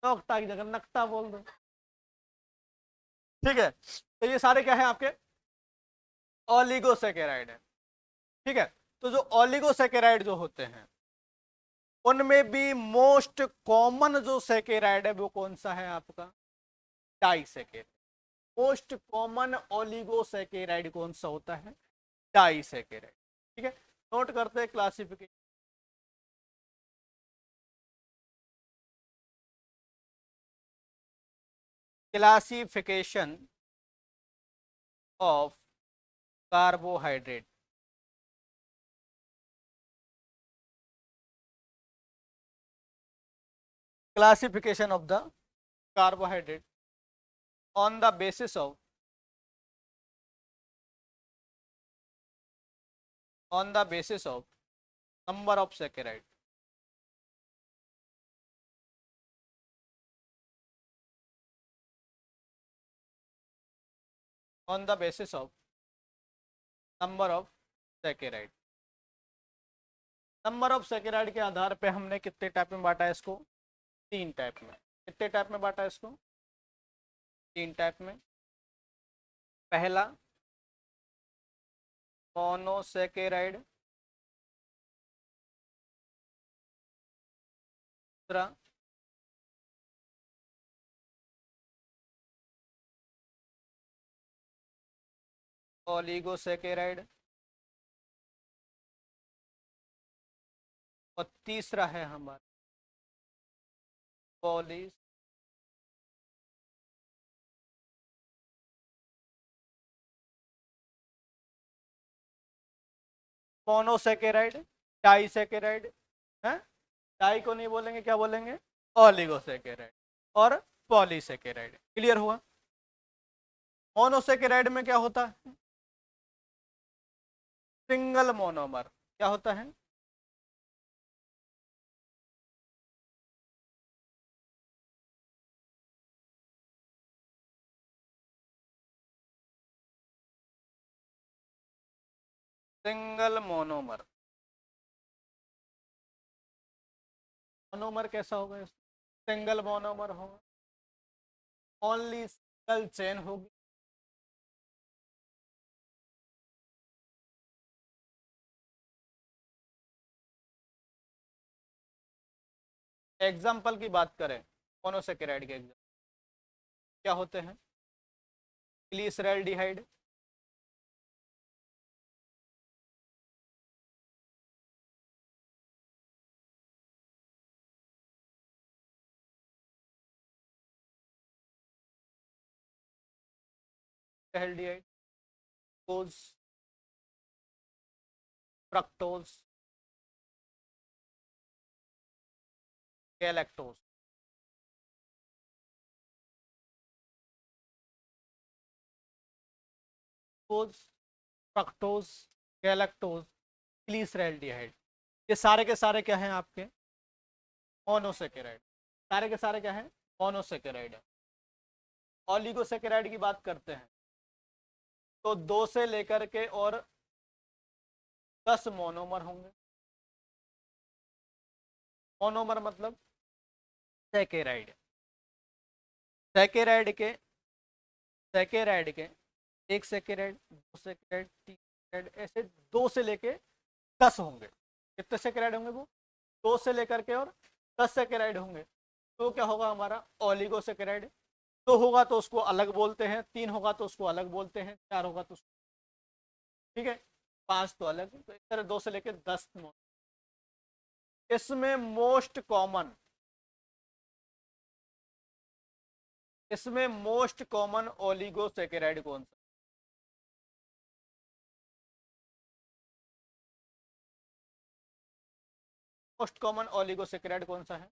नॉक्टा की जगह नक्टा बोल दो, ठीक है। तो ये सारे क्या है आपके, ओलिगोसेकेराइड है, ठीक है। तो जो ओलिगोसेकेराइड जो होते हैं उनमें भी मोस्ट कॉमन जो सेकेराइड है वो कौन सा है आपका, डाइसेकेराइड। मोस्ट कॉमन ओलिगोसेकेराइड कौन सा होता है, डाइसेकेराइड, ठीक है। नोट करते हैं classification, classification of carbohydrate, classification of the carbohydrate. on the basis of number of saccharide. On the basis of number of saccharide. Number of saccharide के आधार पे हमने कितने टाइप में बांटा है इसको? 3 टाइप में। कितने टाइप में बांटा है इसको? 3 टाइप में। पहला मोनोसेकेराइड, दूसरा ओलिगोसेकेराइड और तीसरा है हमारा पॉली। मोनोसेकेराइड, डाइसेकेराइड है, डाई को नहीं बोलेंगे, क्या बोलेंगे? ओलिगोसेकेराइड और पॉलीसेकेराइड। क्लियर हुआ? मोनोसेकेराइड में क्या होता है? Single monomer. क्या होता है? Single monomer. मोनोमर कैसा होगा? सिंगल मोनोमर होगा, ओनली सिंगल चेन होगी। एग्जाम्पल की बात करें मोनोसेकेराइड के, एग्जाम्पल क्या होते हैं? Glyceraldehyde, aldehyde, glucose, fructose, galactose. Glucose, fructose, galactose, glyceraldehyde, ये सारे के सारे क्या हैं आपके? मोनोसेकेराइड। सारे के सारे क्या हैं? मोनोसेकेराइड है। ओलिगोसेकेराइड की बात करते हैं तो 2 से लेकर के और 10 मोनोमर होंगे। मोनोमर मतलब सेकेराइड। सेकेराइड के सेकेराइड के 1 सेकेराइड, 2 सेकेराइड, 3 सेकेराइड, ऐसे 2 से लेके 10 होंगे। कितने सेकेराइड होंगे वो? 2 से लेकर के और 10 सेकेराइड होंगे। तो क्या होगा हमारा? ओलिगोसेकेराइड। 2 होगा तो उसको अलग बोलते हैं, 3 होगा तो उसको अलग बोलते हैं, 4 होगा तो ठीक है, 5 तो अलग। तो इस तरह 2 से लेकर 10। इसमें मोस्ट कॉमन ओलिगोसेकेराइड कौन सा? मोस्ट कॉमन ओलिगोसेकेराइड कौन सा है?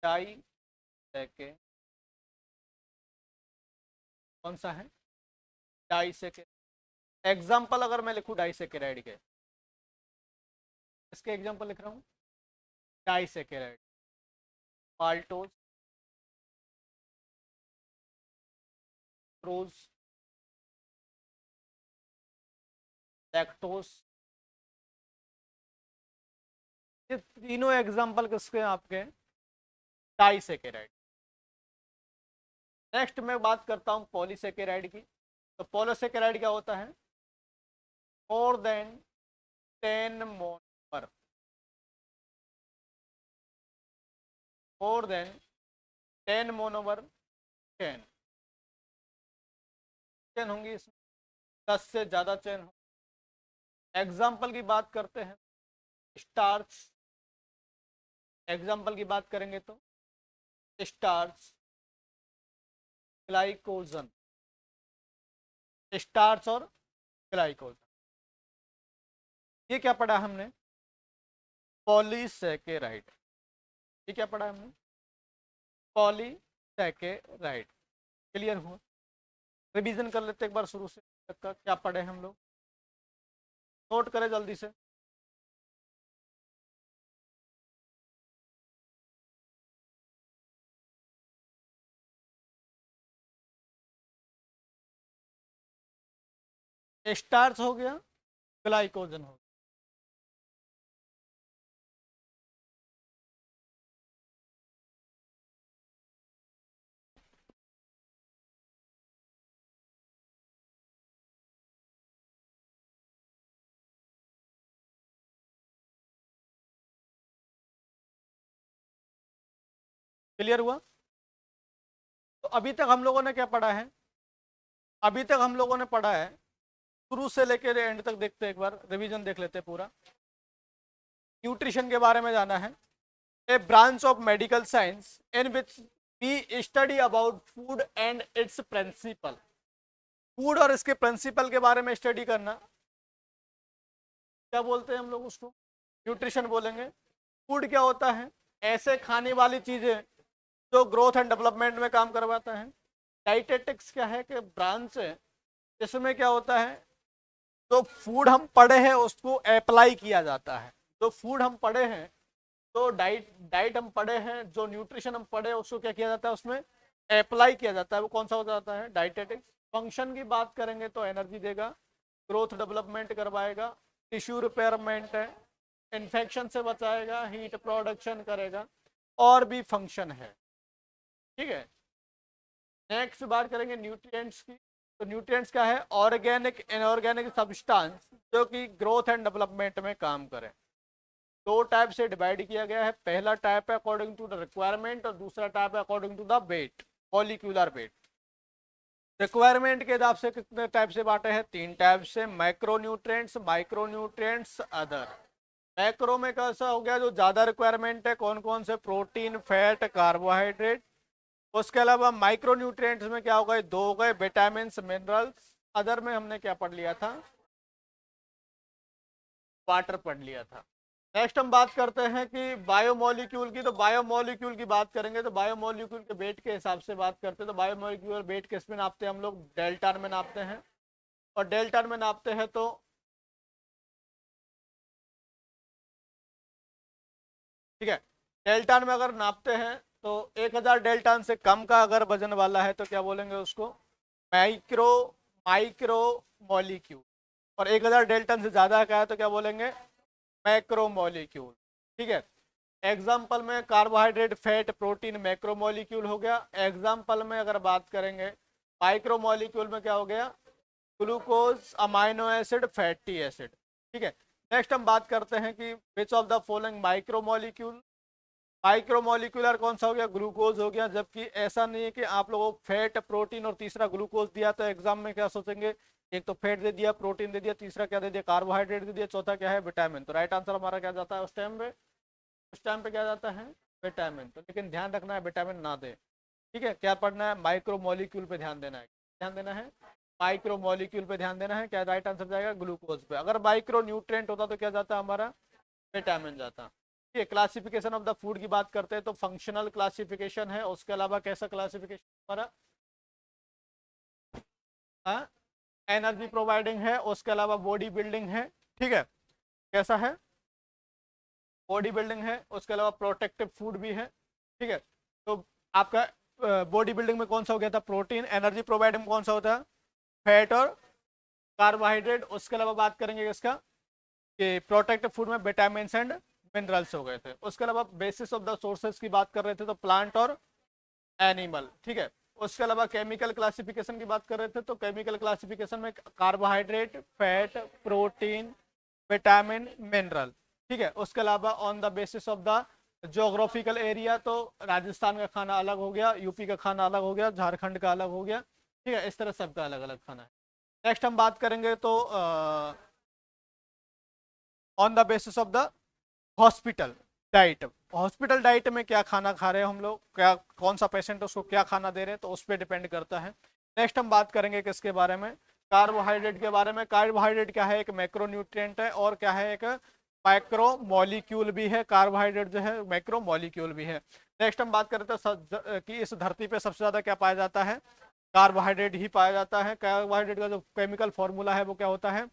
डाई सेके। कौन सा है? डाई सेके। एग्जाम्पल अगर मैं लिखूं डाइसेकेराइड के, इसके एग्जाम्पल लिख रहा हूं। डाइसेकेराइड, माल्टोज, फ्रूज, लैक्टोज। ये तीनों एग्जाम्पल किसके? आपके डाइसेकेराइड। नेक्स्ट मैं बात करता हूं पॉलीसेकेराइड की। तो पॉलीसेकेराइड क्या होता है? More than 10 monomer. More than 10 monomer. 10 chain होंगी इसमें, 10 से ज्यादा चेन हो। एग्जाम्पल की बात करते हैं, स्टार्च। एग्जाम्पल की बात करेंगे तो स्टार्च, ग्लाइकोजन। स्टार्च और ग्लाइकोजन। ये क्या पढ़ा हमने? पॉलीसेकेराइड। ये क्या पढ़ा हमने? पॉलीसेकेराइड। क्लियर हुआ? रिवीजन कर लेते एक बार शुरू से तक का क्या पढ़े हम लोग, नोट करें जल्दी से। स्टार्च हो गया, ग्लाइकोजन हो गया। क्लियर हुआ? तो अभी तक हम लोगों ने क्या पढ़ा है? अभी तक हम लोगों ने पढ़ा है, शुरू से लेकर एंड तक देखते हैं, एक बार रिवीजन देख लेते हैं पूरा। न्यूट्रिशन के बारे में जाना है। A branch of medical science in which we study about food and its principle. Food और इसके प्रिंसिपल के बारे में स्टडी करना, क्या बोलते हैं हम लोग उसको? न्यूट्रिशन बोलेंगे। फूड क्या होता है? ऐसे खाने वाली चीजें जो ग्रोथ एंड डेवलपमेंट में काम करवाता है। डाइटेटिक्स क्या है कि ब्रांच है, इसमें क्या होता है, जो फूड हम पढ़े हैं उसको अप्लाई किया जाता है। जो फूड हम पढ़े हैं, तो डाइट हम पढ़े हैं, जो न्यूट्रिशन हम पढ़े हैं उसको क्या किया जाता है, उसमें अप्लाई किया जाता है। वो कौन सा हो जाता है? डाइटेटिक्स। फंक्शन की बात करेंगे तो एनर्जी देगा, ग्रोथ डेवलपमेंट करवाएगा, टिश्यू रिपेयरमेंट है, इन्फेक्शन से बचाएगा, हीट प्रोडक्शन करेगा, और भी फंक्शन है। ठीक है, नेक्स्ट बात करेंगे न्यूट्रिएंट्स की। तो न्यूट्रिएंट्स क्या है? ऑर्गेनिक इनऑर्गेनिक सब्सटेंस जो कि ग्रोथ एंड डेवलपमेंट में काम करें। दो टाइप से डिवाइड किया गया है। पहला टाइप है अकॉर्डिंग टू द रिक्वायरमेंट, और दूसरा टाइप है according to the weight, molecular weight. Requirement के हिसाब से कितने टाइप से बांटे हैं? तीन टाइप से, macro nutrients, micro nutrients, other. Macro में कैसा हो गया, जो ज्यादा रिक्वायरमेंट है, कौन कौन से? Protein, fat, carbohydrate. उसके अलावा माइक्रो न्यूट्रिएंट्स में क्या हो गए? दो हो गए, विटामिन, मिनरल्स। अदर में हमने क्या पढ़ लिया था? वाटर पढ़ लिया था। नेक्स्ट हम बात करते हैं कि बायोमोलिक्यूल की। तो बायोमोलिक्यूल की बात करेंगे तो बायोमोलिक्यूल के वेट के हिसाब से बात करते हैं। तो बायोमोलिक्यूल वेट किस में नापते हैं हम लोग? डेल्टन में नापते हैं। और डेल्टन में नापते हैं तो ठीक है, डेल्टन में अगर नापते हैं तो 1000 डेल्टन से कम का अगर वजन वाला है तो क्या बोलेंगे उसको? Micro micro molecule. और 1000 डेल्टन से ज्यादा का है तो क्या बोलेंगे? Macro molecule. ठीक है, एग्जाम्पल में carbohydrate, fat, protein macro molecule हो गया। एग्जाम्पल में अगर बात करेंगे माइक्रो मॉलिक्यूल में क्या हो गया? Glucose, amino acid, fatty acid. ठीक है, नेक्स्ट हम बात करते हैं कि विच of the following micro molecule. Micro molecular कौन सा हो गया? ग्लूकोज हो गया। जबकि ऐसा नहीं है कि आप लोगों को फैट, प्रोटीन और तीसरा ग्लूकोज दिया तो एग्जाम में क्या सोचेंगे? एक तो फैट दे दिया, प्रोटीन दे दिया, तीसरा क्या दे दिया? कार्बोहाइड्रेट दे दिया, चौथा क्या है? विटामिन। तो राइट आंसर हमारा क्या जाता है उस टाइम पे? उस टाइम पे क्या जाता है? विटामिन। तो लेकिन ध्यान रखना है विटामिन ना दे। ठीक है, क्या पढ़ना है? माइक्रो मॉलिक्यूल पे ध्यान देना है। ध्यान देना है माइक्रो मॉलिक्यूल पे ध्यान देना है। क्या राइट आंसर जाएगा? ग्लूकोज पे। अगर माइक्रो न्यूट्रिएंट होता तो क्या जाता हमारा? विटामिन जाता। ठीक है, क्लासिफिकेशन ऑफ द फूड की बात करते हैं तो फंक्शनल क्लासिफिकेशन है। उसके अलावा कैसा क्लासिफिकेशन हमारा? एनर्जी प्रोवाइडिंग है। उसके अलावा बॉडी बिल्डिंग है। ठीक है, कैसा है? बॉडी बिल्डिंग है। उसके अलावा प्रोटेक्टिव फूड भी है। ठीक है, तो आपका बॉडी बिल्डिंग में कौन सा हो गया था? प्रोटीन। एनर्जी प्रोवाइडिंग में कौन सा होता है? फैट और कार्बोहाइड्रेट। उसके अलावा बात करेंगे इसका कि प्रोटेक्टिव फूड में विटामिन एंड मिनरल्स हो गए थे। उसके अलावा बेसिस ऑफ द सोर्सेज की बात कर रहे थे तो प्लांट और एनिमल। ठीक है, उसके अलावा केमिकल क्लासिफिकेशन की बात कर रहे थे तो केमिकल क्लासिफिकेशन में carbohydrate, fat, protein, vitamin, mineral. ठीक है, उसके अलावा on the basis of the geographical area, तो राजस्थान का खाना अलग हो गया, यूपी का खाना अलग हो गया, झारखंड का अलग हो गया। ठीक है, इस तरह सबका अलग अलग खाना है। नेक्स्ट हम बात करेंगे तो on the basis of the hospital diet. Hospital diet में क्या खाना खा रहे हैं हम लोग, क्या कौन सा पेशेंट है उसको क्या खाना दे रहे हैं, तो उस पर डिपेंड करता है। नेक्स्ट हम बात करेंगे किसके बारे में? कार्बोहाइड्रेट के बारे में। कार्बोहाइड्रेट क्या है? एक मैक्रो न्यूट्रिएंट है, और क्या है? एक माइक्रो मॉलिक्यूल भी है। कार्बोहाइड्रेट जो है मैक्रो मॉलिक्यूल भी है। नेक्स्ट हम बात करते हैं कि इस धरती पे सबसे ज्यादा क्या पाया जाता है? कार्बोहाइड्रेट ही पाया जाता है। कार्बोहाइड्रेट का जो केमिकल फॉर्मूला है वो क्या होता है,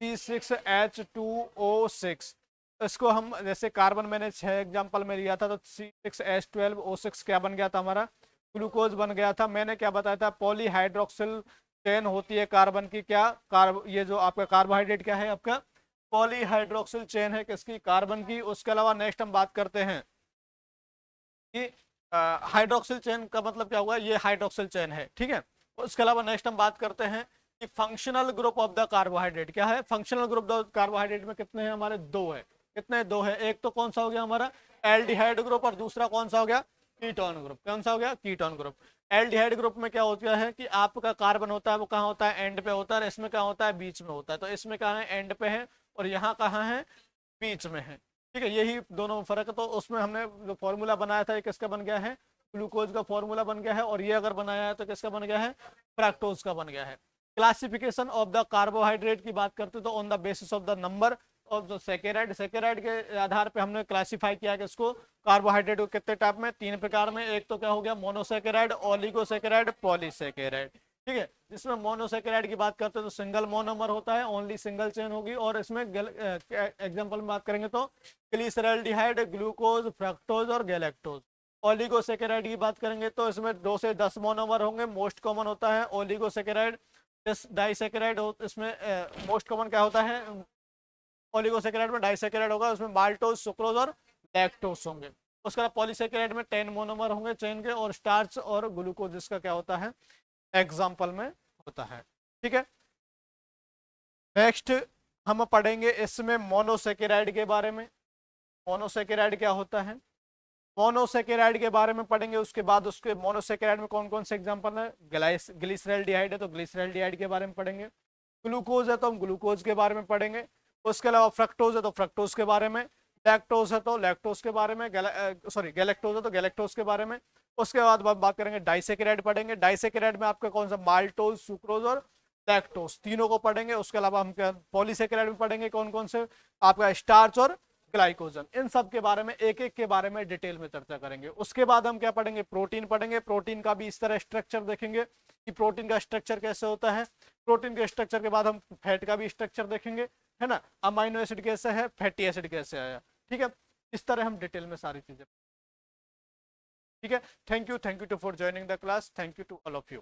C6H2O6। इसको हम जैसे कार्बन मैंने 6 एग्जाम्पल में लिया था, तो C6H12O6 क्या बन गया था हमारा, ग्लूकोज बन गया था। मैंने क्या बताया था, पॉलीहाइड्रोक्सिल चेन होती है कार्बन की, क्या ये जो आपका कार्बोहाइड्रेट क्या है आपका पॉलीहाइड्रोक्सिल चेन है किसकी, कार्बन की। उसके अलावा नेक्स्ट हम बात करते हैं कि हाइड्रोक्सिल चेन का मतलब क्या हुआ, ये हाइड्रोक्सिल चेन है, ठीक है। उसके अलावा नेक्स्ट हम बात करते हैं कि functional group of the carbohydrate क्या है। फंक्शनल ग्रुप द कार्बोहाइड्रेट में कितने हैं हमारे, दो है। कितने, दो है। एक तो कौन सा हो गया हमारा एल्डिहाइड ग्रुप, और दूसरा कौन सा हो गया कीटोन ग्रुप। कौन सा हो गया, कीटोन ग्रुप। एल्डिहाइड ग्रुप में क्या होता है कि आपका कार्बन होता है वो कहाँ होता है, एंड पे होता है। इसमें क्या होता है, बीच में होता है। तो इसमें कहाँ है, एंड पे है, और यहाँ कहाँ है, बीच में है, ठीक है। यही दोनों में फर्क है। तो उसमें हमने जो फॉर्मूला बनाया था ये किसका बन गया है, ग्लूकोज का फॉर्मूला बन गया है। और ये अगर बनाया है तो किसका बन गया है, फ्रैक्टोज का बन गया है। क्लासिफिकेशन ऑफ द कार्बोहाइड्रेट की बात करते तो on the basis of the number of the saccharide, saccharide के आधार पे हमने क्लासिफाई किया कि इसको कार्बोहाइड्रेट को कितने टाइप में, तीन प्रकार में। एक तो क्या हो गया मोनोसेकेराइड, ओलिगोसेकेराइड, पॉलीसेकेराइड, ठीक है। जिसमें मोनोसेकेराइड की बात करते हैं तो सिंगल मोनोमर होता है, ओनली सिंगल चेन होगी। और इसमें एग्जांपल में बात करेंगे तो ग्लिसरॉल्डिहाइड, ग्लूकोज, फ्रक्टोज और गैलेक्टोज। ओलिगोसेकेराइड की बात करेंगे तो इसमें 2 से 10 मोनोमर होंगे, मोस्ट कॉमन होता है ओलिगोसेकेराइड। डाइसेकेराइड इसमें मोस्ट कॉमन क्या होता है, ओलिगोसेकेराइड में डाइसेकेराइड होगा, उसमें माल्टोज, सुक्रोज और लैक्टोज होंगे। उसके बाद पॉलीसेकेराइड में 10 मोनोमर होंगे चेन के, और स्टार्च और ग्लूकोज इसका क्या होता है एग्जाम्पल में होता है, ठीक है। नेक्स्ट हम पढ़ेंगे इसमें मोनोसेकेराइड के बारे में। मोनोसेकेराइड क्या होता है, मोनोसेकेराइड के बारे में पढ़ेंगे। उसके बाद उसके मोनोसेकेराइड में कौन कौन से एग्जांपल है, ग्लिसरॉल्डिहाइड है तो ग्लिसरॉल्डिहाइड के बारे में पढ़ेंगे। ग्लूकोज है तो हम ग्लूकोज के बारे में पढ़ेंगे। उसके अलावा फ्रक्टोज है तो फ्रक्टोज के बारे में, लैक्टोज है तो लैक्टोज के बारे में, गैलेक्टोज है तो गैलेक्टोज के बारे में। उसके बाद बात करेंगे डाइसेकेराइड पढ़ेंगे। डाइसेकेराइड में आपका कौन सा माल्टोज, सुक्रोज और लैक्टोज तीनों को पढ़ेंगे। उसके अलावा हम क्या पॉलीसेकेराइड में पढ़ेंगे, कौन कौन से आपका स्टार्च और ग्लाइकोजन। इन सब के बारे में एक एक के बारे में डिटेल में चर्चा करेंगे। उसके बाद हम क्या पढ़ेंगे, प्रोटीन पढ़ेंगे। प्रोटीन का भी इस तरह स्ट्रक्चर देखेंगे कि प्रोटीन का स्ट्रक्चर कैसे होता है। प्रोटीन के स्ट्रक्चर के बाद हम फैट का भी स्ट्रक्चर देखेंगे, है ना, अमाइनो एसिड कैसे है, फैटी एसिड कैसे आया, ठीक है। इस तरह हम डिटेल में सारी चीजें, ठीक है। Thank you too for joining the class, thank you to all of you.